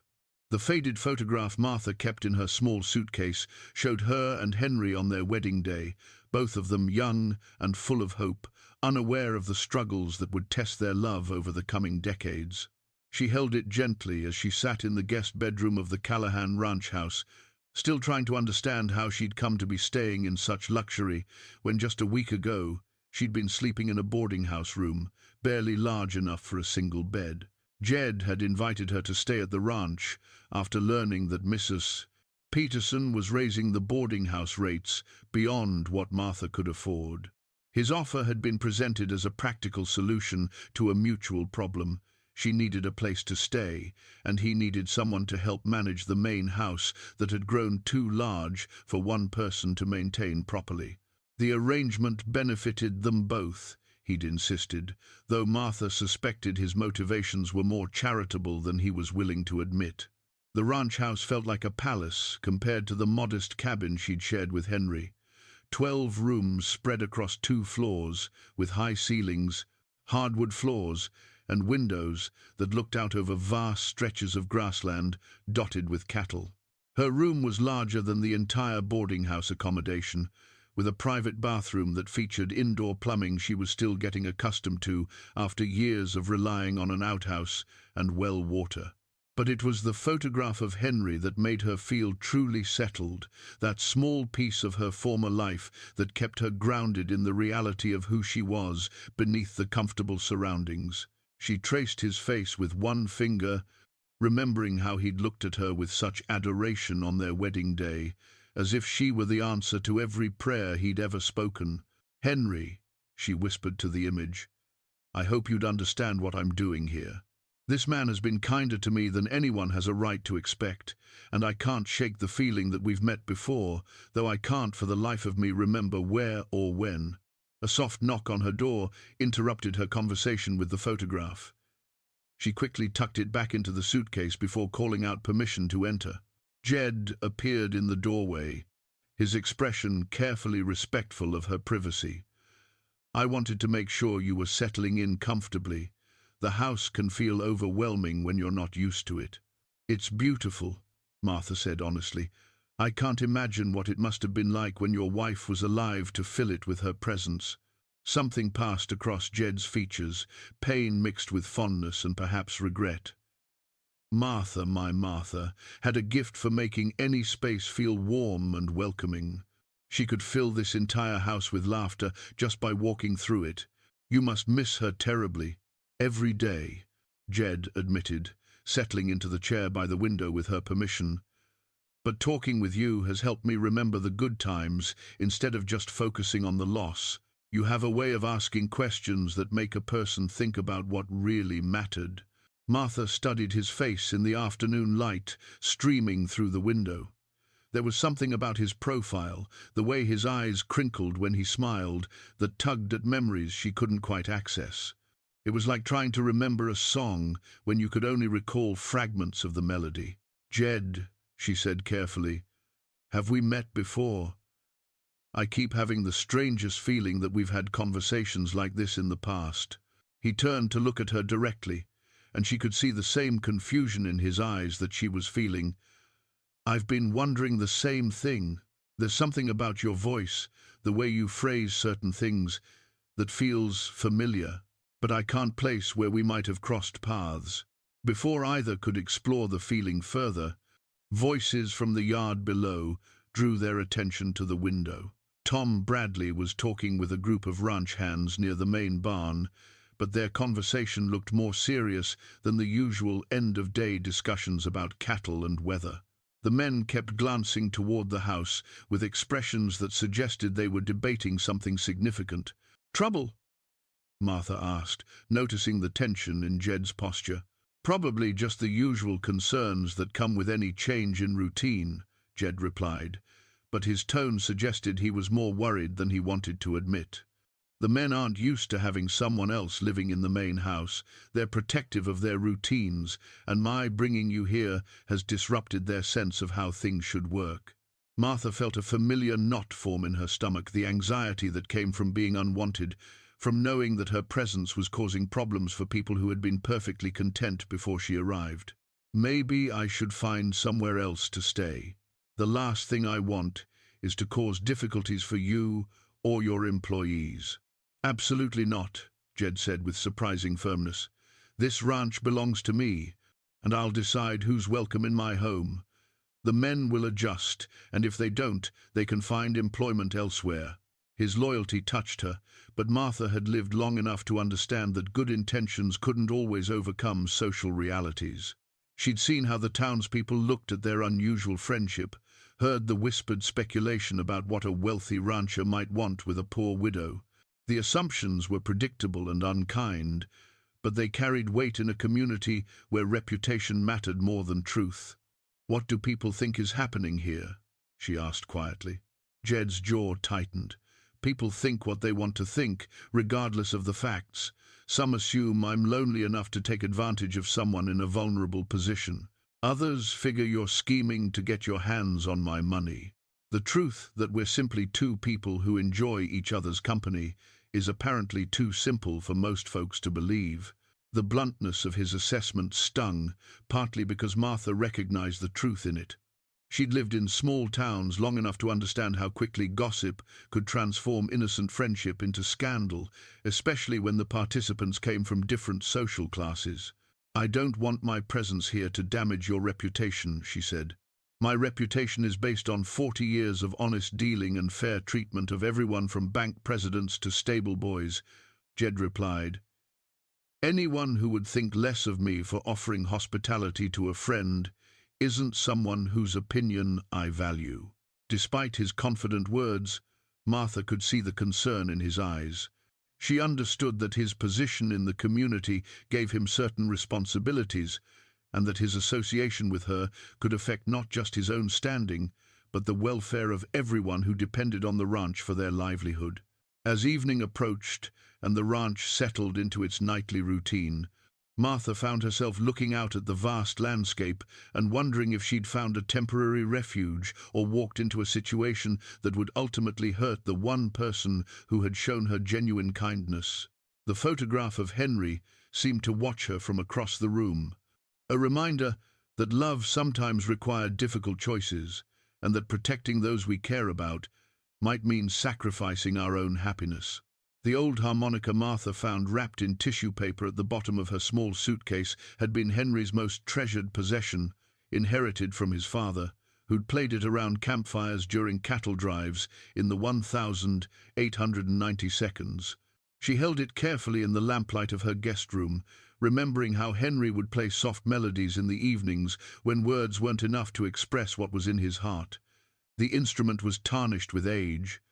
The faded photograph Martha kept in her small suitcase showed her and Henry on their wedding day, both of them young and full of hope, unaware of the struggles that would test their love over the coming decades. She held it gently as she sat in the guest bedroom of the Callahan ranch house, still trying to understand how she'd come to be staying in such luxury when just a week ago she'd been sleeping in a boarding house room, barely large enough for a single bed. Jed had invited her to stay at the ranch after learning that Mrs. Peterson was raising the boarding house rates beyond what Martha could afford. His offer had been presented as a practical solution to a mutual problem. She needed a place to stay, and he needed someone to help manage the main house that had grown too large for one person to maintain properly. The arrangement benefited them both, he'd insisted, though Martha suspected his motivations were more charitable than he was willing to admit. The ranch house felt like a palace compared to the modest cabin she'd shared with Henry. 12 rooms spread across 2 floors, with high ceilings, hardwood floors, and windows that looked out over vast stretches of grassland dotted with cattle. Her room was larger than the entire boarding house accommodation, with a private bathroom that featured indoor plumbing she was still getting accustomed to after years of relying on an outhouse and well water. But it was the photograph of Henry that made her feel truly settled, that small piece of her former life that kept her grounded in the reality of who she was beneath the comfortable surroundings. She traced his face with one finger, remembering how he'd looked at her with such adoration on their wedding day, as if she were the answer to every prayer he'd ever spoken. "Henry," she whispered to the image, "I hope you'd understand what I'm doing here. This man has been kinder to me than anyone has a right to expect, and I can't shake the feeling that we've met before, though I can't for the life of me remember where or when." A soft knock on her door interrupted her conversation with the photograph. She quickly tucked it back into the suitcase before calling out permission to enter. Jed appeared in the doorway, his expression carefully respectful of her privacy. "I wanted to make sure you were settling in comfortably. The house can feel overwhelming when you're not used to it." "It's beautiful," Martha said honestly. "I can't imagine what it must have been like when your wife was alive to fill it with her presence." Something passed across Jed's features, pain mixed with fondness and perhaps regret. Martha, my Martha, had a gift for making any space feel warm and welcoming. She could fill this entire house with laughter just by walking through it. You must miss her terribly. Every day, Jed admitted, settling into the chair by the window with her permission. But talking with you has helped me remember the good times instead of just focusing on the loss. You have a way of asking questions that make a person think about what really mattered. Martha studied his face in the afternoon light streaming through the window. There was something about his profile, the way his eyes crinkled when he smiled, that tugged at memories she couldn't quite access. It was like trying to remember a song when you could only recall fragments of the melody. "Jed," she said carefully, "have we met before? I keep having the strangest feeling that we've had conversations like this in the past." He turned to look at her directly, and she could see the same confusion in his eyes that she was feeling. "I've been wondering the same thing. There's something about your voice, the way you phrase certain things, that feels familiar, but I can't place where we might have crossed paths." Before either could explore the feeling further, voices from the yard below drew their attention to the window. Tom Bradley was talking with a group of ranch hands near the main barn, but their conversation looked more serious than the usual end-of-day discussions about cattle and weather. The men kept glancing toward the house with expressions that suggested they were debating something significant. "Trouble?" Martha asked, noticing the tension in Jed's posture. "Probably just the usual concerns that come with any change in routine," Jed replied, but his tone suggested he was more worried than he wanted to admit. "The men aren't used to having someone else living in the main house. They're protective of their routines, and my bringing you here has disrupted their sense of how things should work." Martha felt a familiar knot form in her stomach, the anxiety that came from being unwanted, from knowing that her presence was causing problems for people who had been perfectly content before she arrived. "Maybe I should find somewhere else to stay. The last thing I want is to cause difficulties for you or your employees." "Absolutely not," Jed said with surprising firmness. "This ranch belongs to me, and I'll decide who's welcome in my home. The men will adjust, and if they don't, they can find employment elsewhere." His loyalty touched her, but Martha had lived long enough to understand that good intentions couldn't always overcome social realities. She'd seen how the townspeople looked at their unusual friendship, heard the whispered speculation about what a wealthy rancher might want with a poor widow. The assumptions were predictable and unkind, but they carried weight in a community where reputation mattered more than truth. "What do people think is happening here?" she asked quietly. Jed's jaw tightened. "People think what they want to think, regardless of the facts. Some assume I'm lonely enough to take advantage of someone in a vulnerable position. Others figure you're scheming to get your hands on my money. The truth that we're simply two people who enjoy each other's company is apparently too simple for most folks to believe." The bluntness of his assessment stung, partly because Martha recognized the truth in it. She'd lived in small towns long enough to understand how quickly gossip could transform innocent friendship into scandal, especially when the participants came from different social classes. "I don't want my presence here to damage your reputation," she said. "My reputation is based on 40 years of honest dealing and fair treatment of everyone from bank presidents to stable boys," Jed replied. "Anyone who would think less of me for offering hospitality to a friend isn't someone whose opinion I value." Despite his confident words, Martha could see the concern in his eyes. She understood that his position in the community gave him certain responsibilities, and that his association with her could affect not just his own standing, but the welfare of everyone who depended on the ranch for their livelihood. As evening approached and the ranch settled into its nightly routine, Martha found herself looking out at the vast landscape and wondering if she'd found a temporary refuge or walked into a situation that would ultimately hurt the one person who had shown her genuine kindness. The photograph of Henry seemed to watch her from across the room, a reminder that love sometimes required difficult choices, and that protecting those we care about might mean sacrificing our own happiness. The old harmonica Martha found wrapped in tissue paper at the bottom of her small suitcase had been Henry's most treasured possession, inherited from his father, who'd played it around campfires during cattle drives in the 1,890 seconds. She held it carefully in the lamplight of her guest room, remembering how Henry would play soft melodies in the evenings when words weren't enough to express what was in his heart. The instrument was tarnished with age,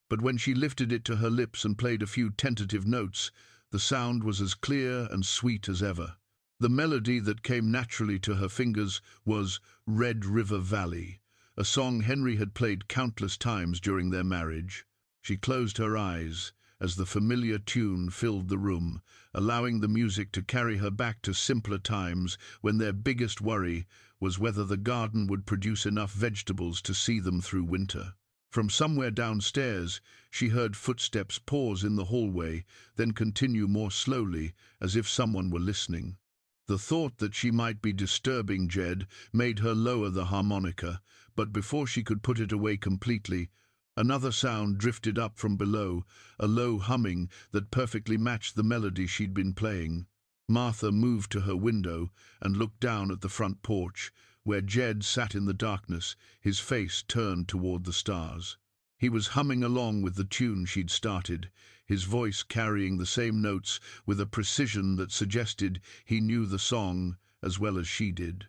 but when she lifted it to her lips and played a few tentative notes, the sound was as clear and sweet as ever. The melody that came naturally to her fingers was Red River Valley, a song Henry had played countless times during their marriage. She closed her eyes as the familiar tune filled the room, allowing the music to carry her back to simpler times when their biggest worry was whether the garden would produce enough vegetables to see them through winter. From somewhere downstairs, she heard footsteps pause in the hallway, then continue more slowly, as if someone were listening. The thought that she might be disturbing Jed made her lower the harmonica, but before she could put it away completely, another sound drifted up from below, a low humming that perfectly matched the melody she'd been playing. Martha moved to her window and looked down at the front porch, where Jed sat in the darkness, his face turned toward the stars. He was humming along with the tune she'd started, his voice carrying the same notes with a precision that suggested he knew the song as well as she did.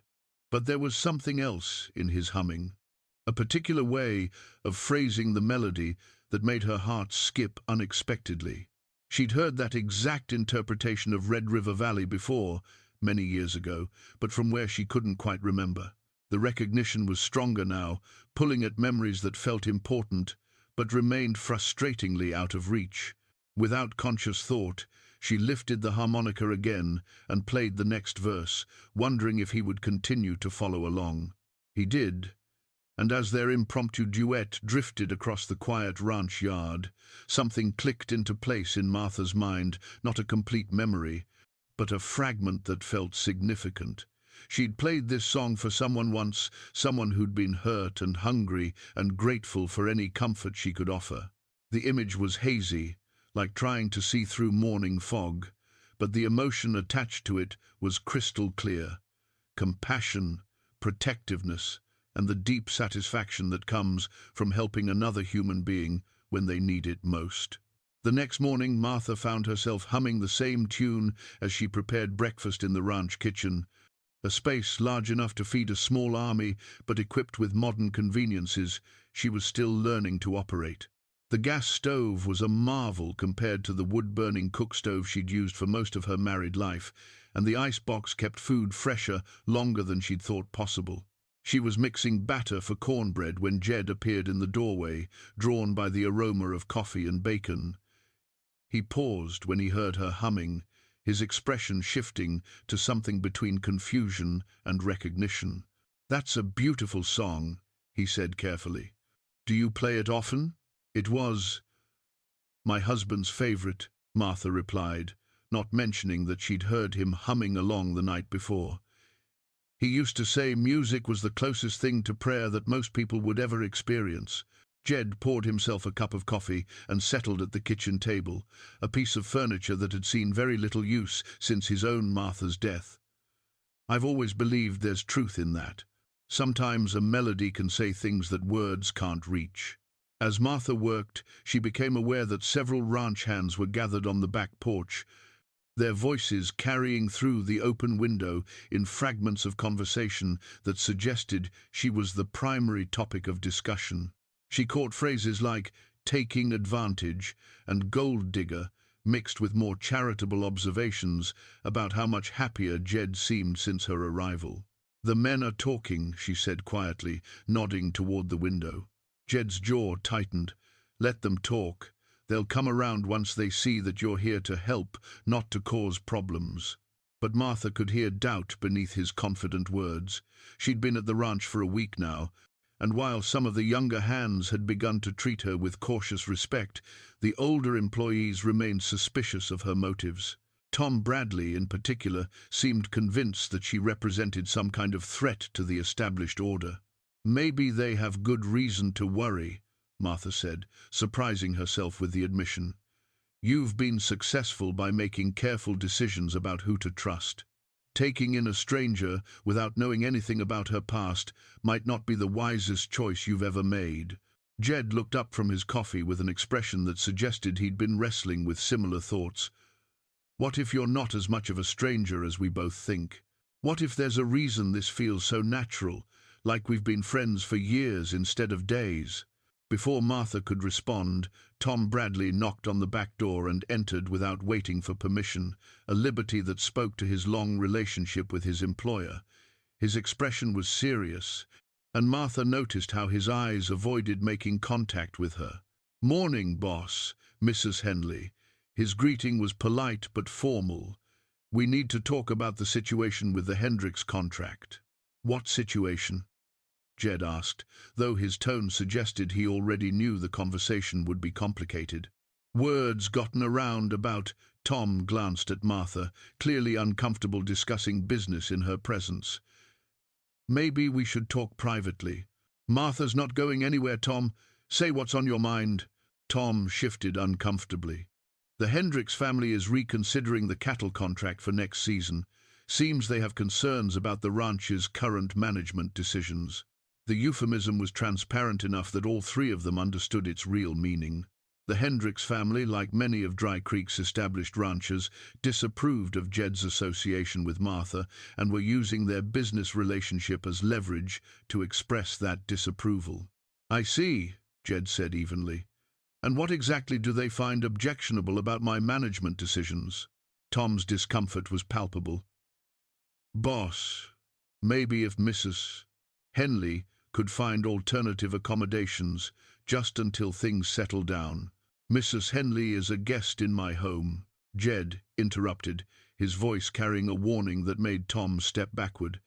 But there was something else in his humming, a particular way of phrasing the melody that made her heart skip unexpectedly. She'd heard that exact interpretation of Red River Valley before, many years ago, but from where she couldn't quite remember. The recognition was stronger now, pulling at memories that felt important, but remained frustratingly out of reach. Without conscious thought, she lifted the harmonica again and played the next verse, wondering if he would continue to follow along. He did, and as their impromptu duet drifted across the quiet ranch yard, something clicked into place in Martha's mind, not a complete memory, but a fragment that felt significant. She'd played this song for someone once, someone who'd been hurt and hungry and grateful for any comfort she could offer. The image was hazy, like trying to see through morning fog, but the emotion attached to it was crystal clear. Compassion, protectiveness, and the deep satisfaction that comes from helping another human being when they need it most. The next morning, Martha found herself humming the same tune as she prepared breakfast in the ranch kitchen, a space large enough to feed a small army, but equipped with modern conveniences she was still learning to operate. The gas stove was a marvel compared to the wood-burning cook-stove she'd used for most of her married life, and the icebox kept food fresher longer than she'd thought possible. She was mixing batter for cornbread when Jed appeared in the doorway, drawn by the aroma of coffee and bacon. He paused when he heard her humming, his expression shifting to something between confusion and recognition. "That's a beautiful song," he said carefully. "Do you play it often?" "It was my husband's favorite," Martha replied, not mentioning that she'd heard him humming along the night before. "He used to say music was the closest thing to prayer that most people would ever experience." Jed poured himself a cup of coffee and settled at the kitchen table, a piece of furniture that had seen very little use since his own Martha's death. "I've always believed there's truth in that. Sometimes a melody can say things that words can't reach." As Martha worked, she became aware that several ranch hands were gathered on the back porch, their voices carrying through the open window in fragments of conversation that suggested she was the primary topic of discussion. She caught phrases like "taking advantage" and "gold digger" mixed with more charitable observations about how much happier Jed seemed since her arrival. "The men are talking," she said quietly, nodding toward the window. Jed's jaw tightened. "Let them talk. They'll come around once they see that you're here to help, not to cause problems." But Martha could hear doubt beneath his confident words. She'd been at the ranch for a week now, and while some of the younger hands had begun to treat her with cautious respect, the older employees remained suspicious of her motives. Tom Bradley, in particular, seemed convinced that she represented some kind of threat to the established order. "Maybe they have good reason to worry," Martha said, surprising herself with the admission. "You've been successful by making careful decisions about who to trust." Taking in a stranger without knowing anything about her past might not be the wisest choice you've ever made. Jed looked up from his coffee with an expression that suggested he'd been wrestling with similar thoughts. What if you're not as much of a stranger as we both think? What if there's a reason this feels so natural, like we've been friends for years instead of days? Before Martha could respond, Tom Bradley knocked on the back door and entered without waiting for permission, a liberty that spoke to his long relationship with his employer. His expression was serious, and Martha noticed how his eyes avoided making contact with her. "Morning, boss, Mrs. Henley." His greeting was polite but formal. "We need to talk about the situation with the Hendricks contract." "What situation?" Jed asked, though his tone suggested he already knew the conversation would be complicated. "Words gotten around about." Tom glanced at Martha, clearly uncomfortable discussing business in her presence. "Maybe we should talk privately." "Martha's not going anywhere, Tom. Say what's on your mind." Tom shifted uncomfortably. "The Hendricks family is reconsidering the cattle contract for next season. Seems they have concerns about the ranch's current management decisions." The euphemism was transparent enough that all three of them understood its real meaning. The Hendricks family, like many of Dry Creek's established ranchers, disapproved of Jed's association with Martha and were using their business relationship as leverage to express that disapproval. "I see," Jed said evenly. "And what exactly do they find objectionable about my management decisions?" Tom's discomfort was palpable. "Boss, maybe if Mrs. Henley could find alternative accommodations just until things settle down." "Mrs. Henley is a guest in my home," Jed interrupted, his voice carrying a warning that made Tom step backward.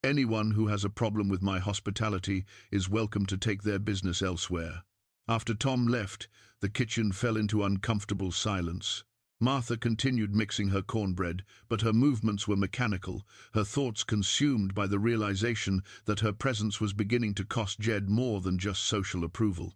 "Anyone who has a problem with my hospitality is welcome to take their business elsewhere." After Tom left, the kitchen fell into uncomfortable silence. Martha continued mixing her cornbread, but her movements were mechanical, her thoughts consumed by the realization that her presence was beginning to cost Jed more than just social approval.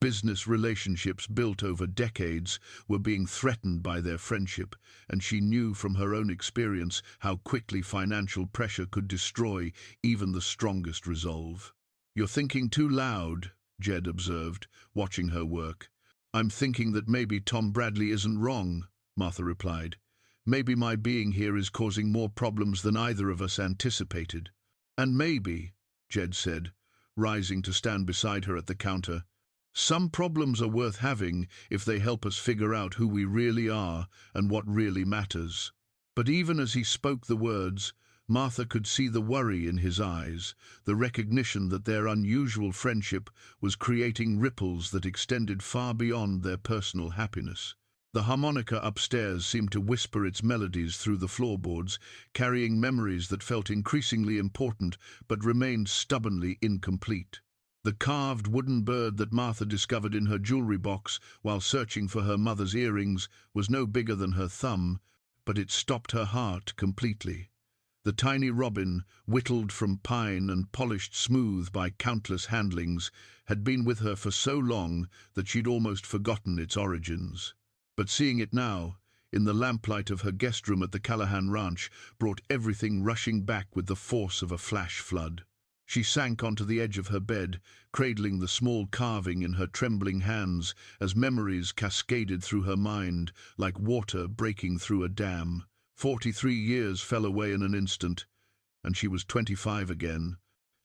Business relationships built over decades were being threatened by their friendship, and she knew from her own experience how quickly financial pressure could destroy even the strongest resolve. "You're thinking too loud," Jed observed, watching her work. "I'm thinking that maybe Tom Bradley isn't wrong," Martha replied. "Maybe my being here is causing more problems than either of us anticipated." "And maybe," Jed said, rising to stand beside her at the counter, "some problems are worth having if they help us figure out who we really are and what really matters." But even as he spoke the words, Martha could see the worry in his eyes, the recognition that their unusual friendship was creating ripples that extended far beyond their personal happiness. The harmonica upstairs seemed to whisper its melodies through the floorboards, carrying memories that felt increasingly important but remained stubbornly incomplete. The carved wooden bird that Martha discovered in her jewelry box while searching for her mother's earrings was no bigger than her thumb, but it stopped her heart completely. The tiny robin, whittled from pine and polished smooth by countless handlings, had been with her for so long that she'd almost forgotten its origins. But seeing it now, in the lamplight of her guest room at the Callahan ranch, brought everything rushing back with the force of a flash flood. She sank onto the edge of her bed, cradling the small carving in her trembling hands as memories cascaded through her mind like water breaking through a dam. 43 years fell away in an instant, and she was 25 again,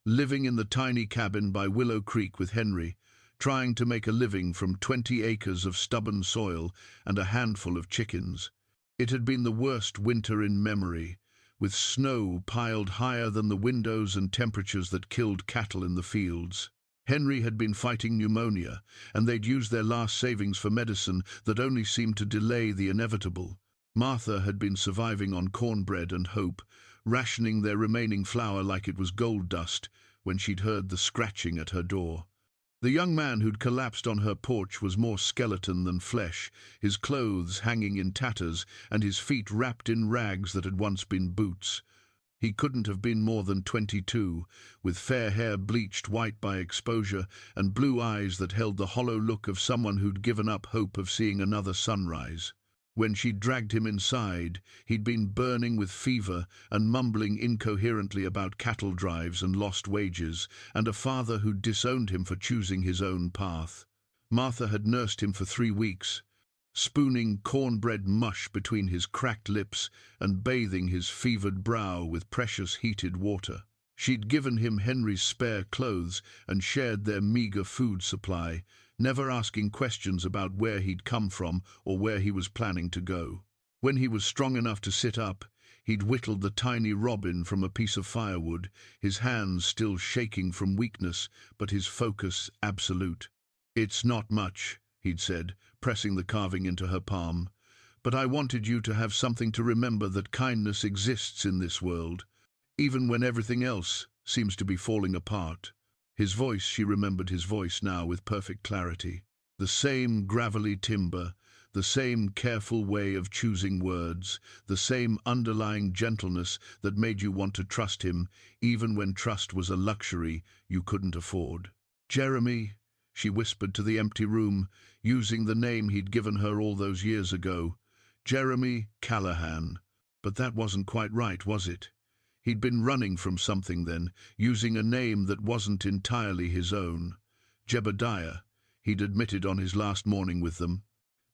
living in the tiny cabin by Willow Creek with Henry, trying to make a living from 20 acres of stubborn soil and a handful of chickens. It had been the worst winter in memory, with snow piled higher than the windows and temperatures that killed cattle in the fields. Henry had been fighting pneumonia, and they'd used their last savings for medicine that only seemed to delay the inevitable. Martha had been surviving on cornbread and hope, rationing their remaining flour like it was gold dust, when she'd heard the scratching at her door. The young man who'd collapsed on her porch was more skeleton than flesh, his clothes hanging in tatters and his feet wrapped in rags that had once been boots. He couldn't have been more than 22, with fair hair bleached white by exposure and blue eyes that held the hollow look of someone who'd given up hope of seeing another sunrise. When she dragged him inside, he'd been burning with fever and mumbling incoherently about cattle drives and lost wages, and a father who'd disowned him for choosing his own path. Martha had nursed him for 3 weeks, spooning cornbread mush between his cracked lips and bathing his fevered brow with precious heated water. She'd given him Henry's spare clothes and shared their meager food supply, never asking questions about where he'd come from or where he was planning to go. When he was strong enough to sit up, he'd whittled the tiny robin from a piece of firewood, his hands still shaking from weakness, but his focus absolute. "It's not much," he'd said, pressing the carving into her palm, "but I wanted you to have something to remember that kindness exists in this world, even when everything else seems to be falling apart." His voice, she remembered his voice now with perfect clarity. The same gravelly timbre, the same careful way of choosing words, the same underlying gentleness that made you want to trust him, even when trust was a luxury you couldn't afford. "Jeremy," she whispered to the empty room, using the name he'd given her all those years ago. Jeremy Callahan. But that wasn't quite right, was it? He'd been running from something then, using a name that wasn't entirely his own. Jebediah, he'd admitted on his last morning with them.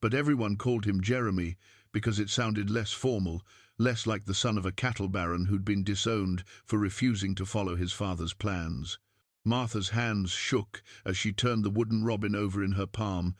But everyone called him Jeremy because it sounded less formal, less like the son of a cattle baron who'd been disowned for refusing to follow his father's plans. Martha's hands shook as she turned the wooden robin over in her palm,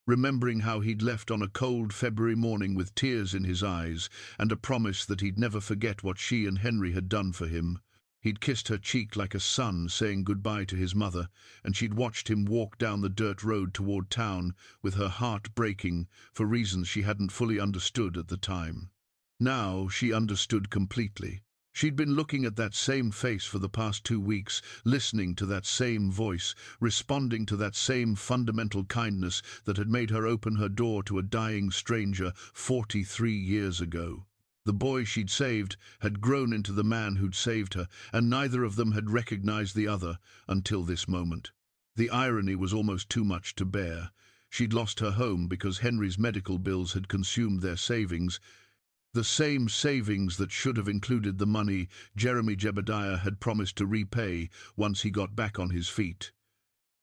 remembering how he'd left on a cold February morning with tears in his eyes and a promise that he'd never forget what she and Henry had done for him. He'd kissed her cheek like a son saying goodbye to his mother, and she'd watched him walk down the dirt road toward town with her heart breaking for reasons she hadn't fully understood at the time. Now she understood completely. She'd been looking at that same face for the past 2 weeks, listening to that same voice, responding to that same fundamental kindness that had made her open her door to a dying stranger 43 years ago. The boy she'd saved had grown into the man who'd saved her, and neither of them had recognized the other until this moment. The irony was almost too much to bear. She'd lost her home because Henry's medical bills had consumed their savings, the same savings that should have included the money Jeremy Jebediah had promised to repay once he got back on his feet.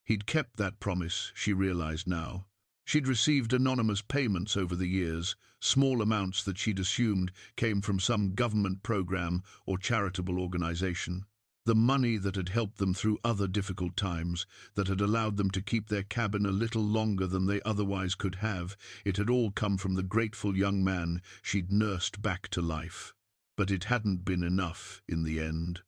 He'd kept that promise, she realized now. She'd received anonymous payments over the years, small amounts that she'd assumed came from some government program or charitable organization. The money that had helped them through other difficult times, that had allowed them to keep their cabin a little longer than they otherwise could have, it had all come from the grateful young man she'd nursed back to life. But it hadn't been enough in the end.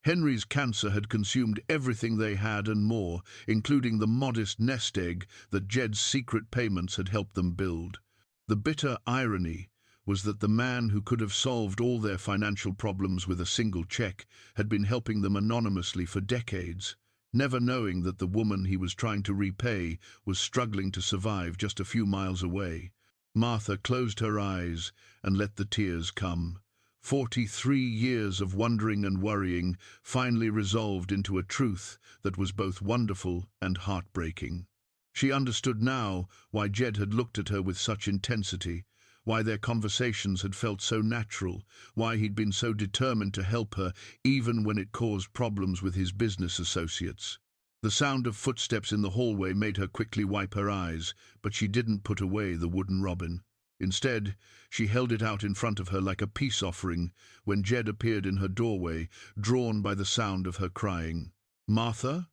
Henry's cancer had consumed everything they had and more, including the modest nest egg that Jed's secret payments had helped them build. The bitter irony was that the man who could have solved all their financial problems with a single check had been helping them anonymously for decades, never knowing that the woman he was trying to repay was struggling to survive just a few miles away. Martha closed her eyes and let the tears come. 43 years of wondering and worrying finally resolved into a truth that was both wonderful and heartbreaking. She understood now why Jed had looked at her with such intensity, why their conversations had felt so natural, why he'd been so determined to help her even when it caused problems with his business associates. The sound of footsteps in the hallway made her quickly wipe her eyes, but she didn't put away the wooden robin. Instead, she held it out in front of her like a peace offering when Jed appeared in her doorway, drawn by the sound of her crying. "Martha?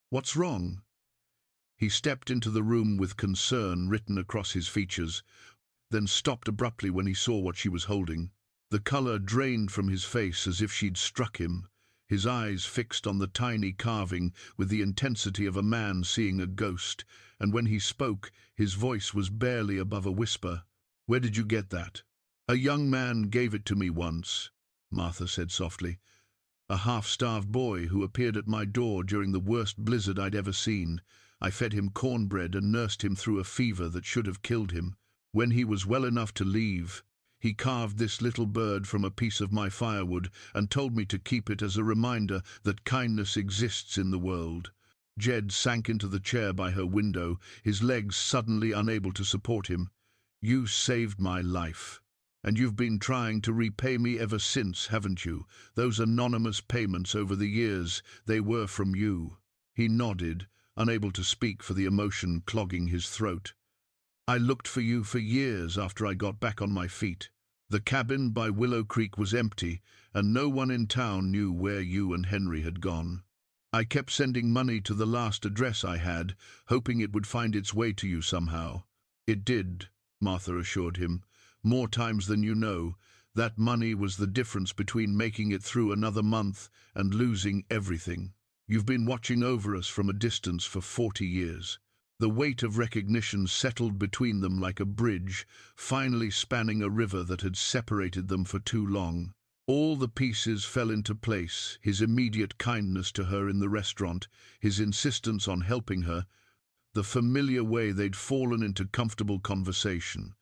What's wrong?" He stepped into the room with concern written across his features, then stopped abruptly when he saw what she was holding. The color drained from his face as if she'd struck him, his eyes fixed on the tiny carving with the intensity of a man seeing a ghost, and when he spoke, his voice was barely above a whisper. "Where did you get that?" "A young man gave it to me once," Martha said softly. "A half-starved boy who appeared at my door during the worst blizzard I'd ever seen. I fed him cornbread and nursed him through a fever that should have killed him. When he was well enough to leave, he carved this little bird from a piece of my firewood and told me to keep it as a reminder that kindness exists in the world." Jed sank into the chair by her window, his legs suddenly unable to support him. You saved my life. And you've been trying to repay me ever since, haven't you? Those anonymous payments over the years, they were from you." He nodded, unable to speak for the emotion clogging his throat. "I looked for you for years after I got back on my feet. The cabin by Willow Creek was empty, and no one in town knew where you and Henry had gone. I kept sending money to the last address I had, hoping it would find its way to you somehow." "It did," Martha assured him. "More times than you know. That money was the difference between making it through another month and losing everything. You've been watching over us from a distance for 40 years. The weight of recognition settled between them like a bridge, finally spanning a river that had separated them for too long. All the pieces fell into place: his immediate kindness to her in the restaurant, his insistence on helping her, the familiar way they'd fallen into comfortable conversation.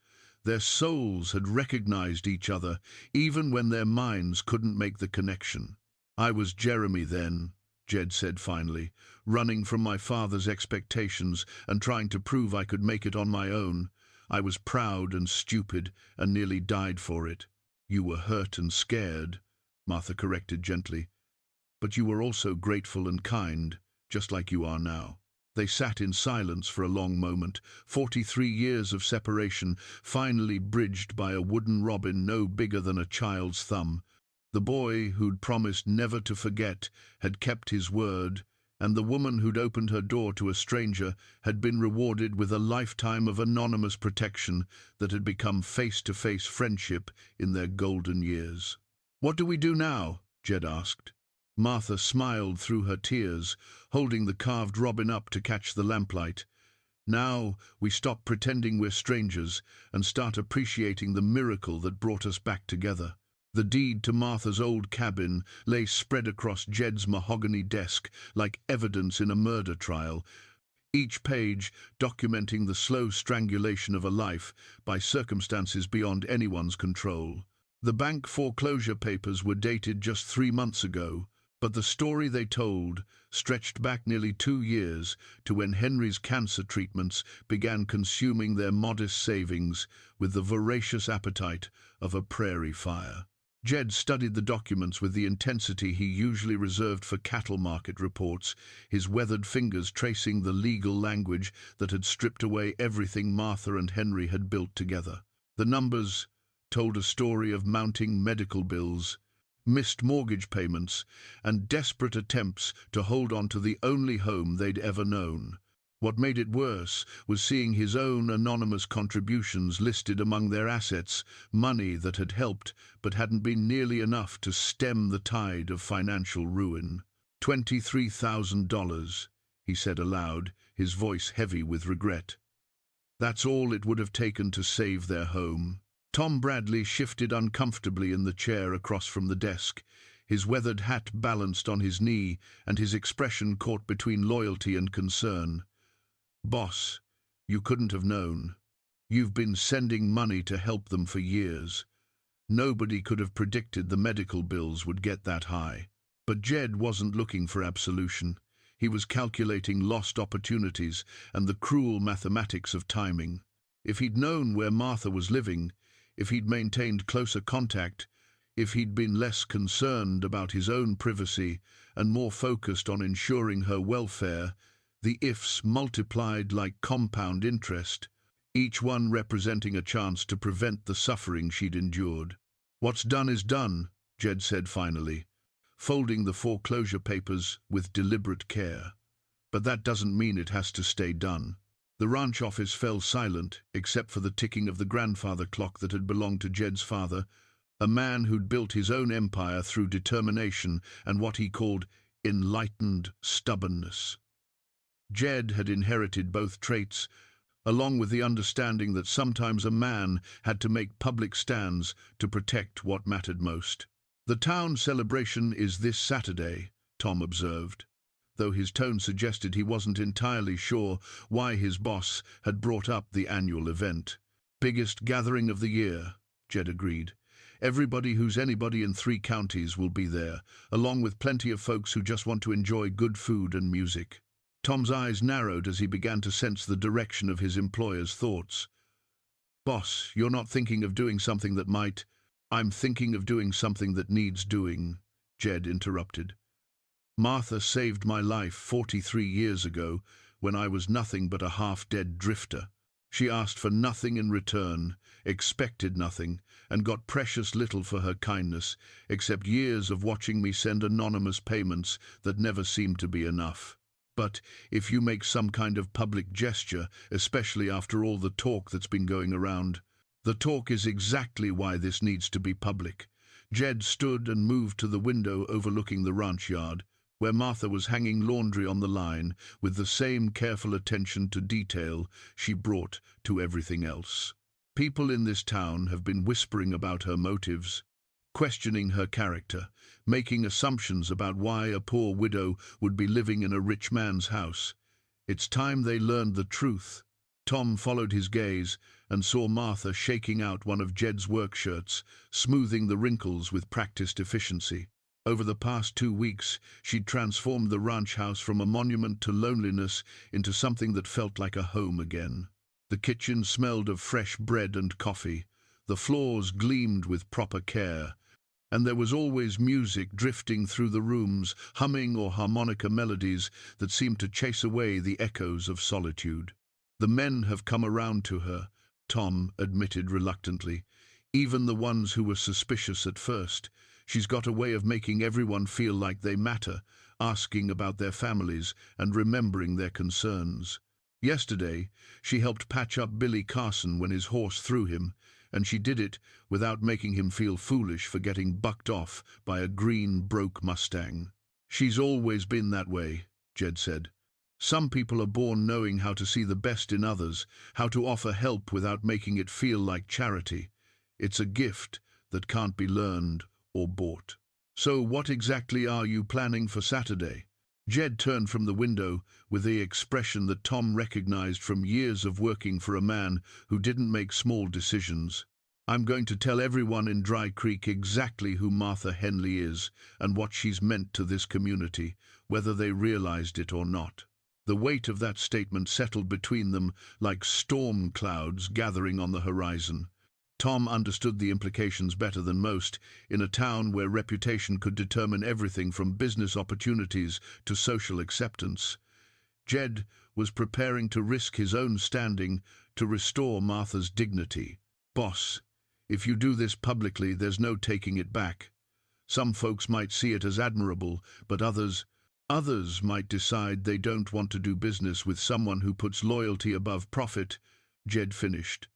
Their souls had recognized each other, even when their minds couldn't make the connection. "I was Jeremy then," Jed said finally, "running from my father's expectations and trying to prove I could make it on my own. I was proud and stupid and nearly died for it." "You were hurt and scared," Martha corrected gently. "But you were also grateful and kind, just like you are now." They sat in silence for a long moment, 43 years of separation, finally bridged by a wooden robin no bigger than a child's thumb. The boy who'd promised never to forget had kept his word, and the woman who'd opened her door to a stranger had been rewarded with a lifetime of anonymous protection that had become face-to-face friendship in their golden years. "What do we do now?" Jed asked. Martha smiled through her tears, holding the carved robin up to catch the lamplight. "Now we stop pretending we're strangers and start appreciating the miracle that brought us back together." The deed to Martha's old cabin lay spread across Jed's mahogany desk like evidence in a murder trial, each page documenting the slow strangulation of a life by circumstances beyond anyone's control. The bank foreclosure papers were dated just 3 months ago, but the story they told stretched back nearly 2 years to when Henry's cancer treatments began consuming their modest savings with the voracious appetite of a prairie fire. Jed studied the documents with the intensity he usually reserved for cattle market reports, his weathered fingers tracing the legal language that had stripped away everything Martha and Henry had built together. The numbers told a story of mounting medical bills, missed mortgage payments, and desperate attempts to hold on to the only home they'd ever known. What made it worse was seeing his own anonymous contributions listed among their assets, money that had helped but hadn't been nearly enough to stem the tide of financial ruin. $23,000, he said aloud, his voice heavy with regret. That's all it would have taken to save their home. Tom Bradley shifted uncomfortably in the chair across from the desk, his weathered hat balanced on his knee and his expression caught between loyalty and concern. "Boss, you couldn't have known. You've been sending money to help them for years. Nobody could have predicted the medical bills would get that high." But Jed wasn't looking for absolution. He was calculating lost opportunities and the cruel mathematics of timing. If he'd known where Martha was living, if he'd maintained closer contact, if he'd been less concerned about his own privacy and more focused on ensuring her welfare, the ifs multiplied like compound interest, each one representing a chance to prevent the suffering she'd endured. "What's done is done," Jed said finally, folding the foreclosure papers with deliberate care. "But that doesn't mean it has to stay done." The ranch office fell silent, except for the ticking of the grandfather clock that had belonged to Jed's father, a man who'd built his own empire through determination and what he called enlightened stubbornness. Jed had inherited both traits, along with the understanding that sometimes a man had to make public stands to protect what mattered most. "The town celebration is this Saturday," Tom observed, though his tone suggested he wasn't entirely sure why his boss had brought up the annual event. "Biggest gathering of the year," Jed agreed. "Everybody who's anybody in 3 counties will be there, along with plenty of folks who just want to enjoy good food and music." Tom's eyes narrowed as he began to sense the direction of his employer's thoughts. Boss, you're not thinking of doing something that might. I'm thinking of doing something that needs doing, Jed interrupted. Martha saved my life 43 years ago when I was nothing but a half-dead drifter. She asked for nothing in return, expected nothing, and got precious little for her kindness, except years of watching me send anonymous payments that never seemed to be enough. But if you make some kind of public gesture, especially after all the talk that's been going around, the talk is exactly why this needs to be public. Jed stood and moved to the window overlooking the ranch yard, where Martha was hanging laundry on the line with the same careful attention to detail she brought to everything else. People in this town have been whispering about her motives, questioning her character, making assumptions about why a poor widow would be living in a rich man's house. It's time they learned the truth. Tom followed his gaze and saw Martha shaking out one of Jed's work shirts, smoothing the wrinkles with practiced efficiency. Over the past 2 weeks, she'd transformed the ranch house from a monument to loneliness into something that felt like a home again. The kitchen smelled of fresh bread and coffee, the floors gleamed with proper care, and there was always music drifting through the rooms, humming or harmonica melodies that seemed to chase away the echoes of solitude. The men have come around to her, Tom admitted reluctantly, even the ones who were suspicious at first. She's got a way of making everyone feel like they matter, asking about their families and remembering their concerns. Yesterday, she helped patch up Billy Carson when his horse threw him, and she did it without making him feel foolish for getting bucked off by a green, broke Mustang. She's always been that way, Jed said. Some people are born knowing how to see the best in others, how to offer help without making it feel like charity. It's a gift that can't be learned or bought. So what exactly are you planning for Saturday? Jed turned from the window with the expression that Tom recognized from years of working for a man who didn't make small decisions. I'm going to tell everyone in Dry Creek exactly who Martha Henley is and what she's meant to this community, whether they realized it or not. The weight of that statement settled between them like storm clouds gathering on the horizon. Tom understood the implications better than most, in a town where reputation could determine everything from business opportunities to social acceptance. Jed was preparing to risk his own standing to restore Martha's dignity. Boss, if you do this publicly, there's no taking it back. Some folks might see it as admirable, but others might decide they don't want to do business with someone who puts loyalty above profit, Jed finished.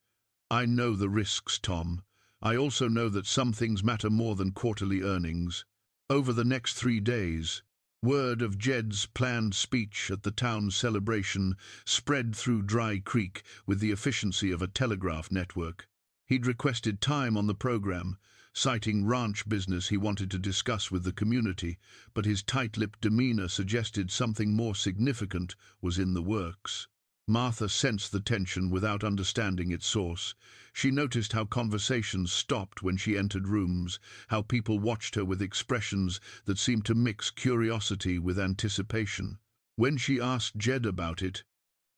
I know the risks, Tom. I also know that some things matter more than quarterly earnings. Over the next 3 days, word of Jed's planned speech at the town celebration spread through Dry Creek with the efficiency of a telegraph network. He'd requested time on the program, citing ranch business he wanted to discuss with the community, but his tight-lipped demeanor suggested something more significant was in the works. Martha sensed the tension without understanding its source. She noticed how conversations stopped when she entered rooms, how people watched her with expressions that seemed to mix curiosity with anticipation. When she asked Jed about it,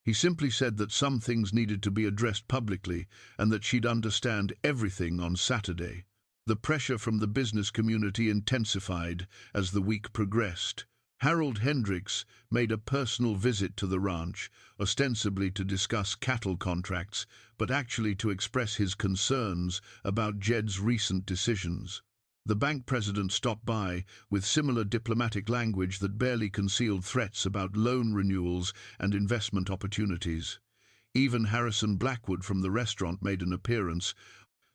he simply said that some things needed to be addressed publicly and that she'd understand everything on Saturday. The pressure from the business community intensified as the week progressed. Harold Hendricks made a personal visit to the ranch, ostensibly to discuss cattle contracts, but actually to express his concerns about Jed's recent decisions. The bank president stopped by with similar diplomatic language that barely concealed threats about loan renewals and investment opportunities. Even Harrison Blackwood from the restaurant made an appearance,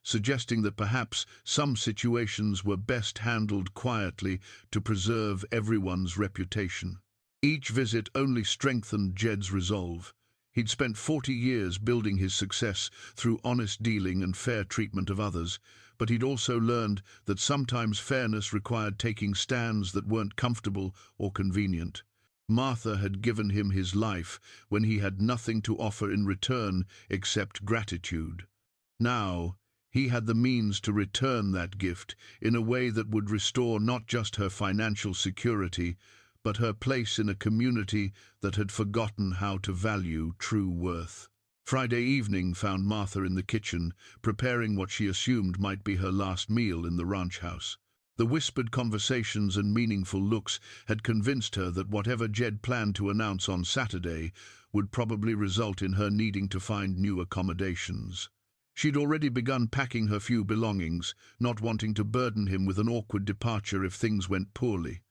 suggesting that perhaps some situations were best handled quietly to preserve everyone's reputation. Each visit only strengthened Jed's resolve. He'd spent 40 years building his success through honest dealing and fair treatment of others, but he'd also learned that sometimes fairness required taking stands that weren't comfortable or convenient. Martha had given him his life when he had nothing to offer in return except gratitude. Now, he had the means to return that gift in a way that would restore not just her financial security, but her place in a community that had forgotten how to value true worth. Friday evening found Martha in the kitchen, preparing what she assumed might be her last meal in the ranch house. The whispered conversations and meaningful looks had convinced her that whatever Jed planned to announce on Saturday would probably result in her needing to find new accommodations. She'd already begun packing her few belongings, not wanting to burden him with an awkward departure if things went poorly.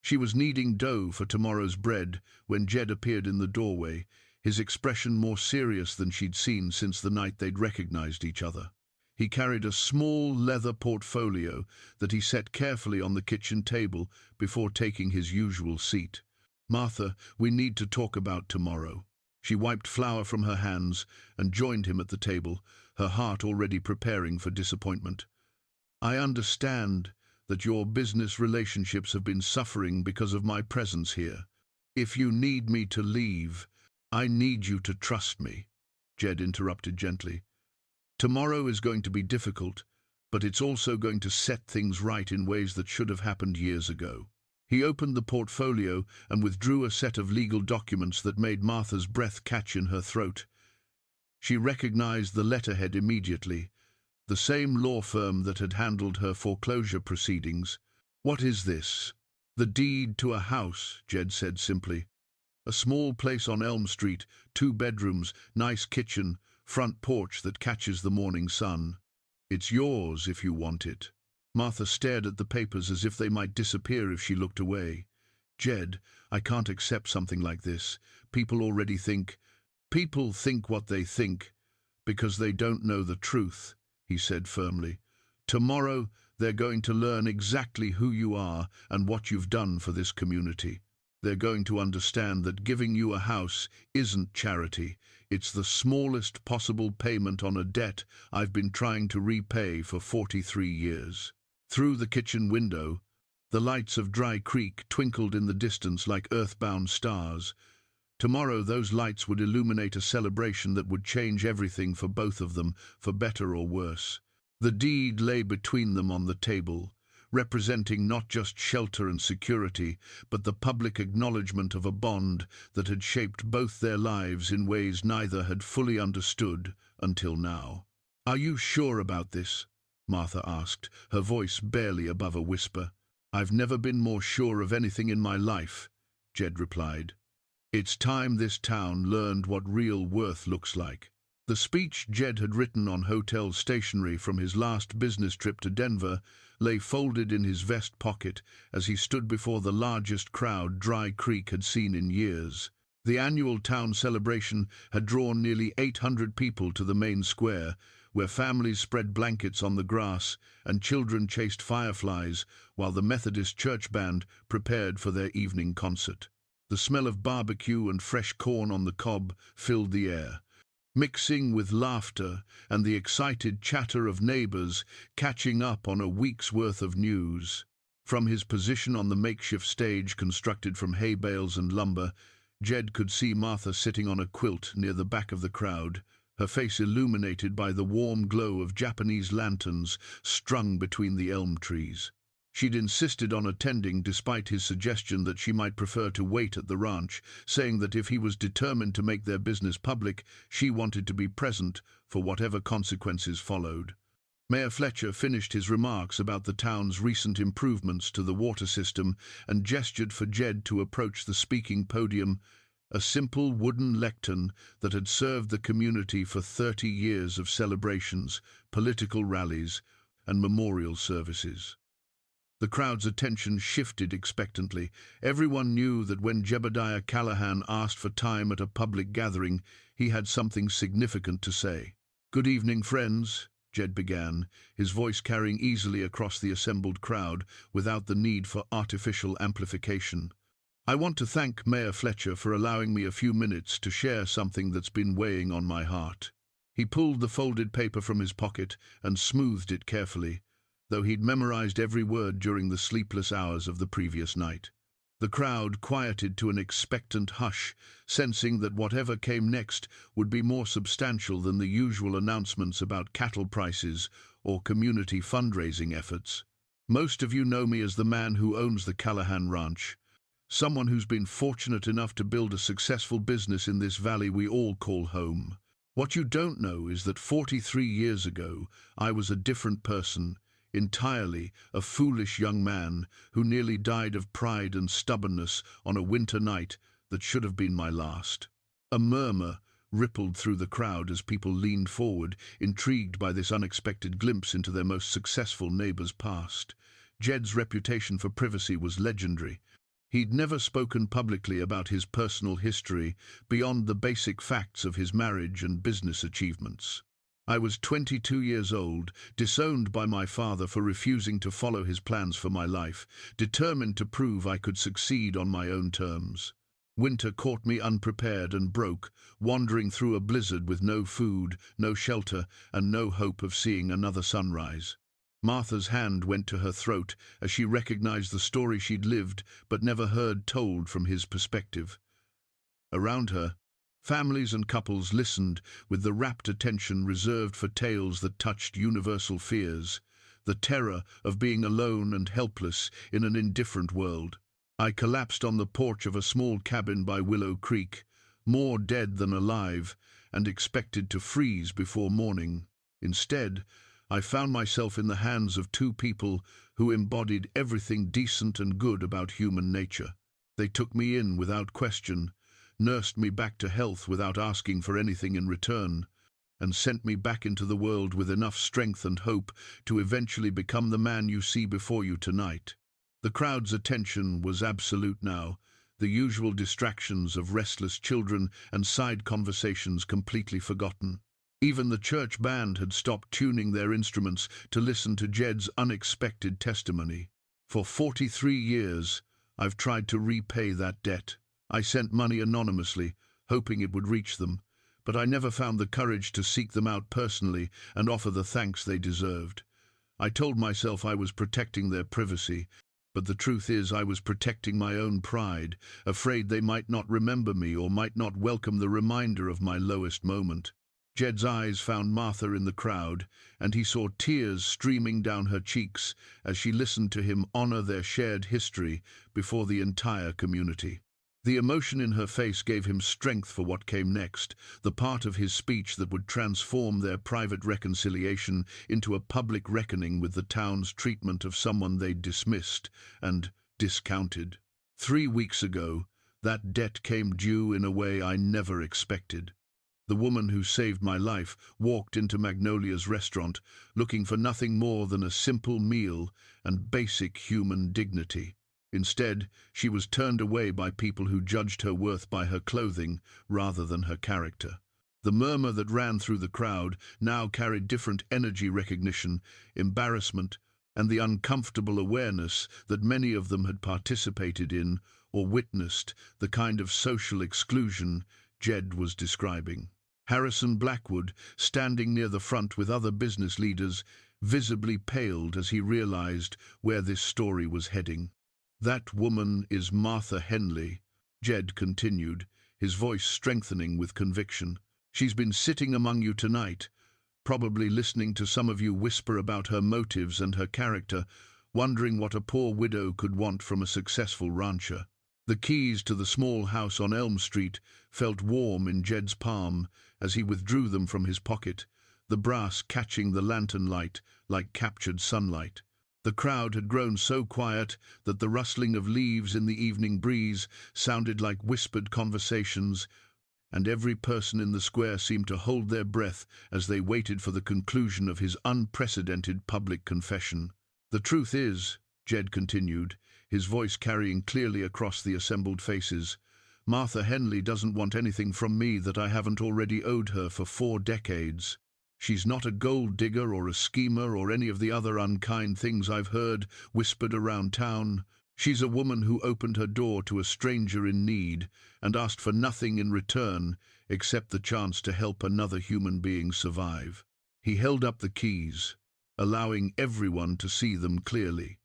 She was kneading dough for tomorrow's bread when Jed appeared in the doorway, his expression more serious than she'd seen since the night they'd recognized each other. He carried a small leather portfolio that he set carefully on the kitchen table before taking his usual seat. "Martha, we need to talk about tomorrow." She wiped flour from her hands and joined him at the table, her heart already preparing for disappointment. "I understand that your business relationships have been suffering because of my presence here. If you need me to leave, I need you to trust me," Jed interrupted gently. "Tomorrow is going to be difficult, but it's also going to set things right in ways that should have happened years ago." He opened the portfolio and withdrew a set of legal documents that made Martha's breath catch in her throat. She recognized the letterhead immediately, the same law firm that had handled her foreclosure proceedings. "What is this?" "The deed to a house," Jed said simply. "A small place on Elm Street, 2 bedrooms, nice kitchen, front porch that catches the morning sun. It's yours if you want it." Martha stared at the papers as if they might disappear if she looked away. "Jed, I can't accept something like this. People think what they think because they don't know the truth," he said firmly. "Tomorrow they're going to learn exactly who you are and what you've done for this community. They're going to understand that giving you a house isn't charity. It's the smallest possible payment on a debt I've been trying to repay for 43 years. Through the kitchen window, the lights of Dry Creek twinkled in the distance like earthbound stars. Tomorrow those lights would illuminate a celebration that would change everything for both of them, for better or worse. The deed lay between them on the table, representing not just shelter and security, but the public acknowledgement of a bond that had shaped both their lives in ways neither had fully understood until now. "Are you sure about this?" Martha asked, her voice barely above a whisper. "I've never been more sure of anything in my life," Jed replied. "It's time this town learned what real worth looks like." The speech Jed had written on hotel stationery from his last business trip to Denver lay folded in his vest pocket as he stood before the largest crowd Dry Creek had seen in years. The annual town celebration had drawn nearly 800 people to the main square, where families spread blankets on the grass and children chased fireflies while the Methodist church band prepared for their evening concert. The smell of barbecue and fresh corn on the cob filled the air, mixing with laughter and the excited chatter of neighbors catching up on a week's worth of news. From his position on the makeshift stage constructed from hay bales and lumber, Jed could see Martha sitting on a quilt near the back of the crowd, her face illuminated by the warm glow of Japanese lanterns strung between the elm trees. She'd insisted on attending despite his suggestion that she might prefer to wait at the ranch, saying that if he was determined to make their business public, she wanted to be present for whatever consequences followed. Mayor Fletcher finished his remarks about the town's recent improvements to the water system and gestured for Jed to approach the speaking podium, a simple wooden lectern that had served the community for 30 years of celebrations, political rallies, and memorial services. The crowd's attention shifted expectantly. Everyone knew that when Jebediah Callahan asked for time at a public gathering, he had something significant to say. "Good evening, friends," Jed began, his voice carrying easily across the assembled crowd without the need for artificial amplification. "I want to thank Mayor Fletcher for allowing me a few minutes to share something that's been weighing on my heart." He pulled the folded paper from his pocket and smoothed it carefully, though he'd memorized every word during the sleepless hours of the previous night. The crowd quieted to an expectant hush, sensing that whatever came next would be more substantial than the usual announcements about cattle prices or community fundraising efforts. "Most of you know me as the man who owns the Callahan Ranch, someone who's been fortunate enough to build a successful business in this valley we all call home. What you don't know is that 43 years ago, I was a different person, entirely a foolish young man who nearly died of pride and stubbornness on a winter night that should have been my last. A murmur rippled through the crowd as people leaned forward, intrigued by this unexpected glimpse into their most successful neighbor's past. Jed's reputation for privacy was legendary. He'd never spoken publicly about his personal history beyond the basic facts of his marriage and business achievements. I was 22 years old, disowned by my father for refusing to follow his plans for my life, determined to prove I could succeed on my own terms. Winter caught me unprepared and broke, wandering through a blizzard with no food, no shelter, and no hope of seeing another sunrise. Martha's hand went to her throat as she recognized the story she'd lived but never heard told from his perspective. Around her, families and couples listened with the rapt attention reserved for tales that touched universal fears, the terror of being alone and helpless in an indifferent world. I collapsed on the porch of a small cabin by Willow Creek, more dead than alive, and expected to freeze before morning. Instead, I found myself in the hands of two people who embodied everything decent and good about human nature. They took me in without question, nursed me back to health without asking for anything in return, and sent me back into the world with enough strength and hope to eventually become the man you see before you tonight. The crowd's attention was absolute now, the usual distractions of restless children and side conversations completely forgotten. Even the church band had stopped tuning their instruments to listen to Jed's unexpected testimony. For 43 years, I've tried to repay that debt. I sent money anonymously, hoping it would reach them, but I never found the courage to seek them out personally and offer the thanks they deserved. I told myself I was protecting their privacy, but the truth is I was protecting my own pride, afraid they might not remember me or might not welcome the reminder of my lowest moment. Jed's eyes found Martha in the crowd, and he saw tears streaming down her cheeks as she listened to him honor their shared history before the entire community. The emotion in her face gave him strength for what came next, the part of his speech that would transform their private reconciliation into a public reckoning with the town's treatment of someone they'd dismissed and discounted. 3 weeks ago, that debt came due in a way I never expected. The woman who saved my life walked into Magnolia's restaurant, looking for nothing more than a simple meal and basic human dignity. Instead, she was turned away by people who judged her worth by her clothing rather than her character. The murmur that ran through the crowd now carried different energy: recognition, embarrassment, and the uncomfortable awareness that many of them had participated in or witnessed the kind of social exclusion Jed was describing. Harrison Blackwood, standing near the front with other business leaders, visibly paled as he realized where this story was heading. "That woman is Martha Henley," Jed continued, his voice strengthening with conviction. "She's been sitting among you tonight, probably listening to some of you whisper about her motives and her character, wondering what a poor widow could want from a successful rancher." The keys to the small house on Elm Street felt warm in Jed's palm as he withdrew them from his pocket, the brass catching the lantern light like captured sunlight. The crowd had grown so quiet that the rustling of leaves in the evening breeze sounded like whispered conversations, and every person in the square seemed to hold their breath as they waited for the conclusion of his unprecedented public confession. "The truth is," Jed continued, his voice carrying clearly across the assembled faces, "Martha Henley doesn't want anything from me that I haven't already owed her for 4 decades. She's not a gold digger or a schemer or any of the other unkind things I've heard whispered around town. She's a woman who opened her door to a stranger in need and asked for nothing in return except the chance to help another human being survive." He held up the keys, allowing everyone to see them clearly.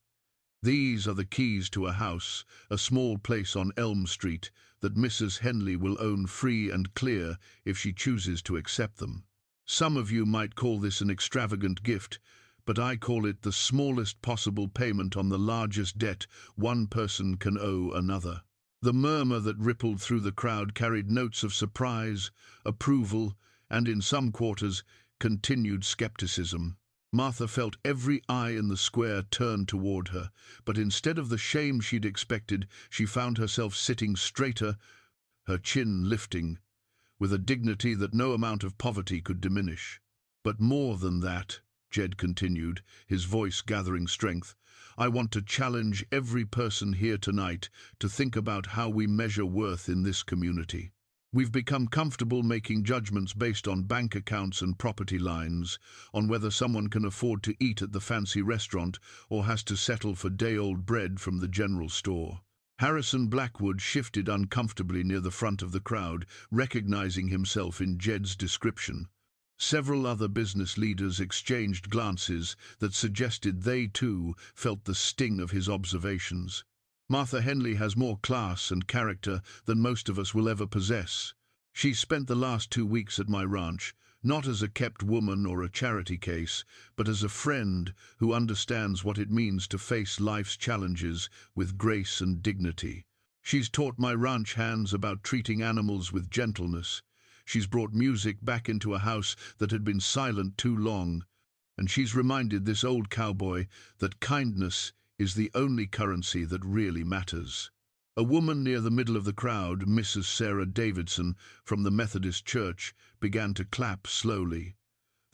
"These are the keys to a house, a small place on Elm Street, that Mrs. Henley will own free and clear if she chooses to accept them. Some of you might call this an extravagant gift, but I call it the smallest possible payment on the largest debt one person can owe another." The murmur that rippled through the crowd carried notes of surprise, approval, and in some quarters, continued skepticism. Martha felt every eye in the square turn toward her, but instead of the shame she'd expected, she found herself sitting straighter, her chin lifting, with a dignity that no amount of poverty could diminish. "But more than that," Jed continued, his voice gathering strength, "I want to challenge every person here tonight to think about how we measure worth in this community. We've become comfortable making judgments based on bank accounts and property lines, on whether someone can afford to eat at the fancy restaurant or has to settle for day-old bread from the general store." Harrison Blackwood shifted uncomfortably near the front of the crowd, recognizing himself in Jed's description. Several other business leaders exchanged glances that suggested they, too, felt the sting of his observations. "Martha Henley has more class and character than most of us will ever possess. She spent the last 2 weeks at my ranch, not as a kept woman or a charity case, but as a friend who understands what it means to face life's challenges with grace and dignity. She's taught my ranch hands about treating animals with gentleness. She's brought music back into a house that had been silent too long, and she's reminded this old cowboy that kindness is the only currency that really matters." A woman near the middle of the crowd, Mrs. Sarah Davidson from the Methodist Church, began to clap slowly.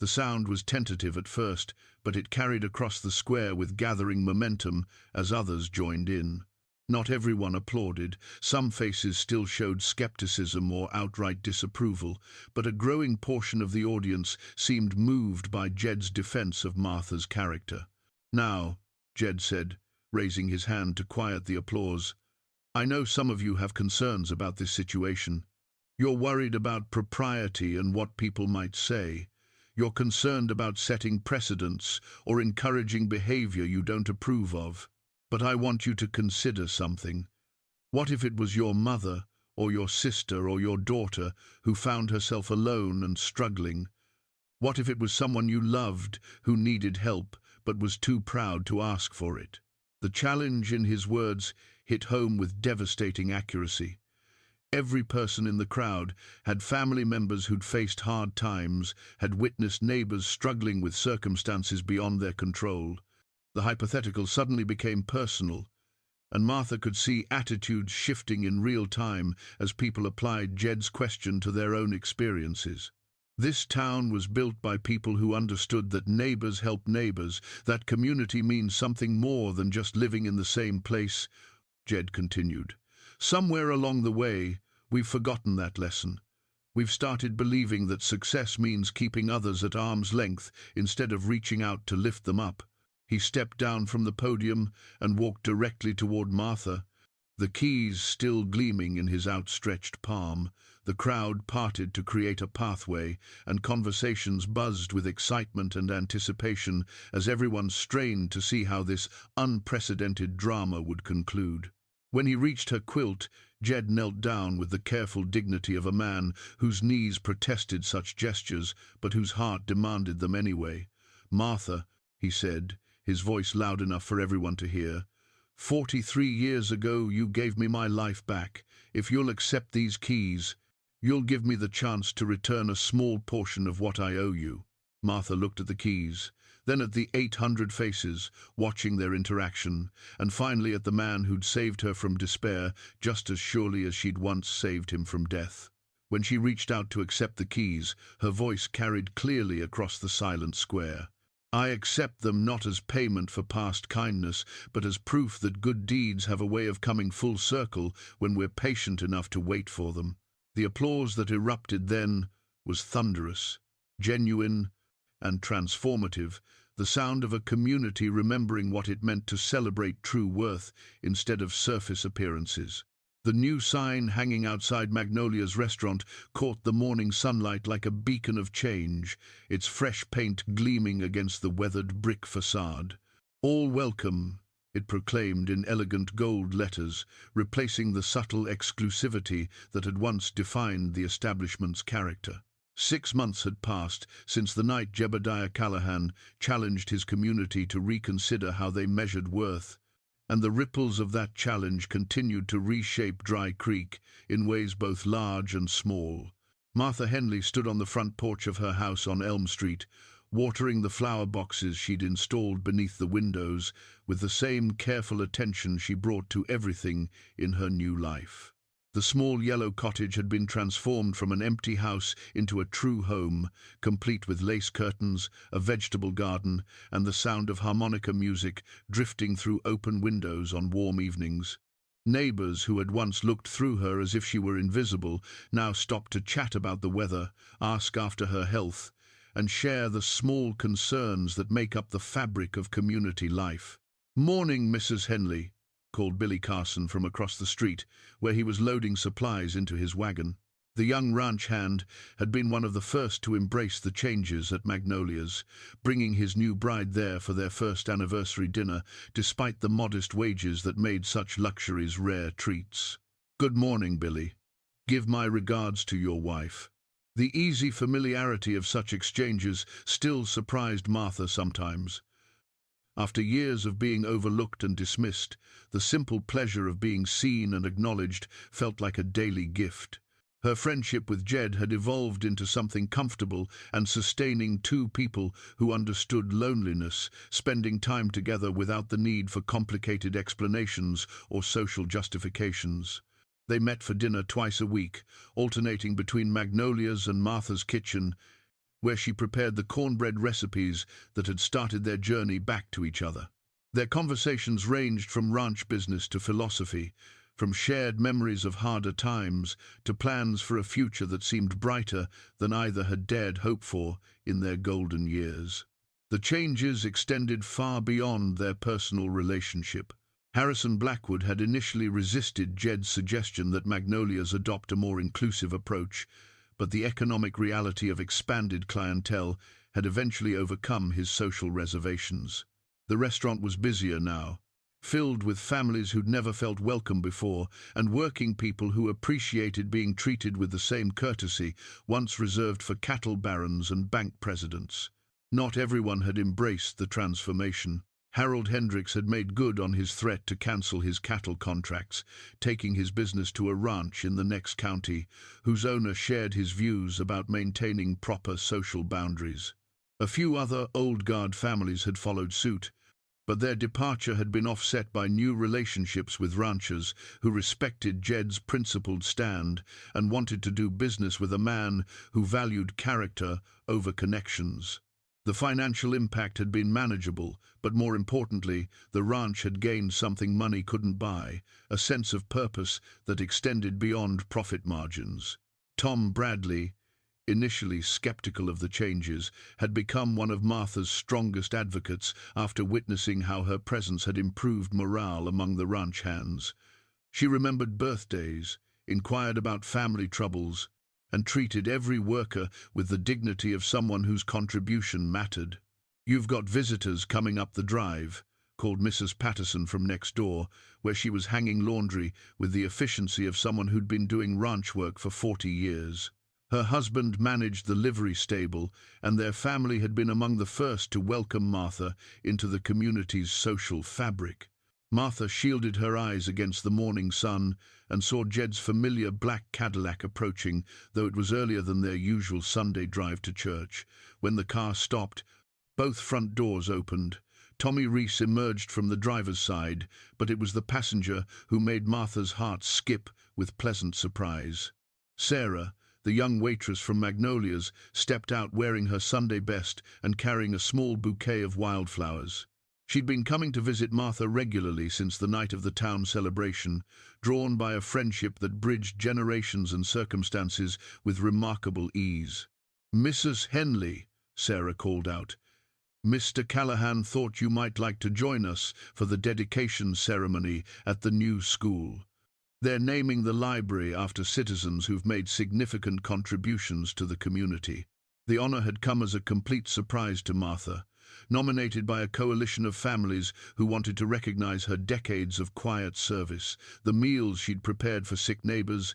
The sound was tentative at first, but it carried across the square with gathering momentum as others joined in. Not everyone applauded. Some faces still showed skepticism or outright disapproval, but a growing portion of the audience seemed moved by Jed's defense of Martha's character. "Now," Jed said, raising his hand to quiet the applause, "I know some of you have concerns about this situation. You're worried about propriety and what people might say. You're concerned about setting precedents or encouraging behavior you don't approve of. But I want you to consider something. What if it was your mother or your sister or your daughter who found herself alone and struggling? What if it was someone you loved who needed help but was too proud to ask for it?" The challenge in his words hit home with devastating accuracy. Every person in the crowd had family members who'd faced hard times, had witnessed neighbors struggling with circumstances beyond their control. The hypothetical suddenly became personal, and Martha could see attitudes shifting in real time as people applied Jed's question to their own experiences. This town was built by people who understood that neighbors help neighbors, that community means something more than just living in the same place, Jed continued. "Somewhere along the way, we've forgotten that lesson. We've started believing that success means keeping others at arm's length instead of reaching out to lift them up." He stepped down from the podium and walked directly toward Martha, the keys still gleaming in his outstretched palm. The crowd parted to create a pathway, and conversations buzzed with excitement and anticipation as everyone strained to see how this unprecedented drama would conclude. When he reached her quilt, Jed knelt down with the careful dignity of a man whose knees protested such gestures, but whose heart demanded them anyway. "Martha," he said, his voice loud enough for everyone to hear, 43 years ago you gave me my life back. If you'll accept these keys, you'll give me the chance to return a small portion of what I owe you." Martha looked at the keys, then at the 800 faces, watching their interaction, and finally at the man who'd saved her from despair just as surely as she'd once saved him from death. When she reached out to accept the keys, her voice carried clearly across the silent square. "I accept them not as payment for past kindness, but as proof that good deeds have a way of coming full circle when we're patient enough to wait for them." The applause that erupted then was thunderous, genuine, and transformative, the sound of a community remembering what it meant to celebrate true worth instead of surface appearances. The new sign hanging outside Magnolia's restaurant caught the morning sunlight like a beacon of change, its fresh paint gleaming against the weathered brick facade. "All welcome," it proclaimed in elegant gold letters, replacing the subtle exclusivity that had once defined the establishment's character. 6 months had passed since the night Jebediah Callahan challenged his community to reconsider how they measured worth, and the ripples of that challenge continued to reshape Dry Creek in ways both large and small. Martha Henley stood on the front porch of her house on Elm Street, watering the flower boxes she'd installed beneath the windows with the same careful attention she brought to everything in her new life. The small yellow cottage had been transformed from an empty house into a true home, complete with lace curtains, a vegetable garden, and the sound of harmonica music drifting through open windows on warm evenings. Neighbors who had once looked through her as if she were invisible now stopped to chat about the weather, ask after her health, and share the small concerns that make up the fabric of community life. "Morning, Mrs. Henley," called Billy Carson from across the street, where he was loading supplies into his wagon. The young ranch hand had been one of the first to embrace the changes at Magnolia's, bringing his new bride there for their first anniversary dinner, despite the modest wages that made such luxuries rare treats. "Good morning, Billy. Give my regards to your wife." The easy familiarity of such exchanges still surprised Martha sometimes. After years of being overlooked and dismissed, the simple pleasure of being seen and acknowledged felt like a daily gift. Her friendship with Jed had evolved into something comfortable and sustaining, two people who understood loneliness, spending time together without the need for complicated explanations or social justifications. They met for dinner twice a week, alternating between Magnolia's and Martha's kitchen, where she prepared the cornbread recipes that had started their journey back to each other. Their conversations ranged from ranch business to philosophy, from shared memories of harder times to plans for a future that seemed brighter than either had dared hope for in their golden years. The changes extended far beyond their personal relationship. Harrison Blackwood had initially resisted Jed's suggestion that Magnolia's adopt a more inclusive approach, but the economic reality of expanded clientele had eventually overcome his social reservations. The restaurant was busier now, filled with families who'd never felt welcome before and working people who appreciated being treated with the same courtesy once reserved for cattle barons and bank presidents. Not everyone had embraced the transformation. Harold Hendricks had made good on his threat to cancel his cattle contracts, taking his business to a ranch in the next county, whose owner shared his views about maintaining proper social boundaries. A few other old guard families had followed suit, but their departure had been offset by new relationships with ranchers who respected Jed's principled stand and wanted to do business with a man who valued character over connections. The financial impact had been manageable, but more importantly, the ranch had gained something money couldn't buy, a sense of purpose that extended beyond profit margins. Tom Bradley, initially skeptical of the changes, had become one of Martha's strongest advocates after witnessing how her presence had improved morale among the ranch hands. She remembered birthdays, inquired about family troubles, and treated every worker with the dignity of someone whose contribution mattered. "You've got visitors coming up the drive," called Mrs. Patterson from next door, where she was hanging laundry with the efficiency of someone who'd been doing ranch work for 40 years. Her husband managed the livery stable, and their family had been among the first to welcome Martha into the community's social fabric. Martha shielded her eyes against the morning sun and saw Jed's familiar black Cadillac approaching, though it was earlier than their usual Sunday drive to church. When the car stopped, both front doors opened. Tommy Reese emerged from the driver's side, but it was the passenger who made Martha's heart skip with pleasant surprise. Sarah, the young waitress from Magnolia's, stepped out wearing her Sunday best and carrying a small bouquet of wildflowers. She'd been coming to visit Martha regularly since the night of the town celebration, drawn by a friendship that bridged generations and circumstances with remarkable ease. "Mrs. Henley," Sarah called out, "Mr. Callahan thought you might like to join us for the dedication ceremony at the new school. They're naming the library after citizens who've made significant contributions to the community." The honor had come as a complete surprise to Martha. Nominated by a coalition of families who wanted to recognize her decades of quiet service, the meals she'd prepared for sick neighbors,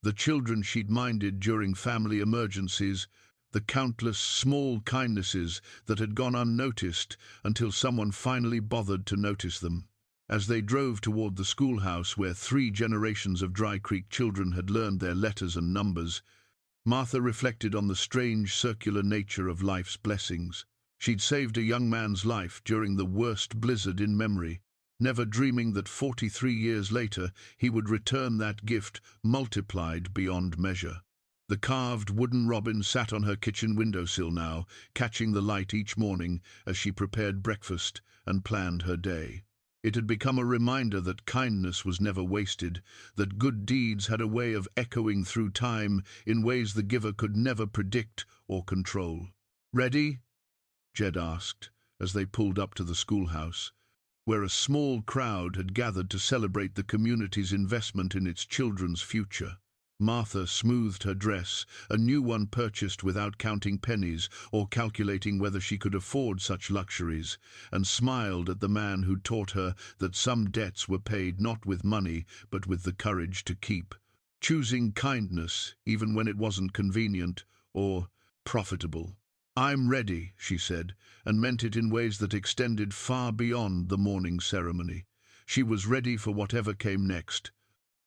the children she'd minded during family emergencies, the countless small kindnesses that had gone unnoticed until someone finally bothered to notice them. As they drove toward the schoolhouse where 3 generations of Dry Creek children had learned their letters and numbers, Martha reflected on the strange circular nature of life's blessings. She'd saved a young man's life during the worst blizzard in memory, never dreaming that 43 years later he would return that gift multiplied beyond measure. The carved wooden robin sat on her kitchen windowsill now, catching the light each morning as she prepared breakfast and planned her day. It had become a reminder that kindness was never wasted, that good deeds had a way of echoing through time in ways the giver could never predict or control. "Ready?" Jed asked, as they pulled up to the schoolhouse, where a small crowd had gathered to celebrate the community's investment in its children's future. Martha smoothed her dress, a new one purchased without counting pennies or calculating whether she could afford such luxuries, and smiled at the man who taught her that some debts were paid not with money but with the courage to keep, choosing kindness even when it wasn't convenient or profitable. "I'm ready," she said, and meant it in ways that extended far beyond the morning ceremony. She was ready for whatever came next,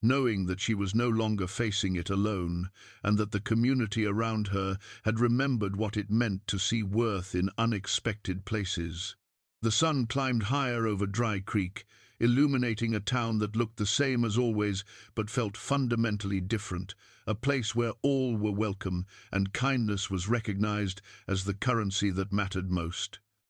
knowing that she was no longer facing it alone, and that the community around her had remembered what it meant to see worth in unexpected places. The sun climbed higher over Dry Creek, illuminating a town that looked the same as always but felt fundamentally different, a place where all were welcome and kindness was recognized as the currency that mattered most.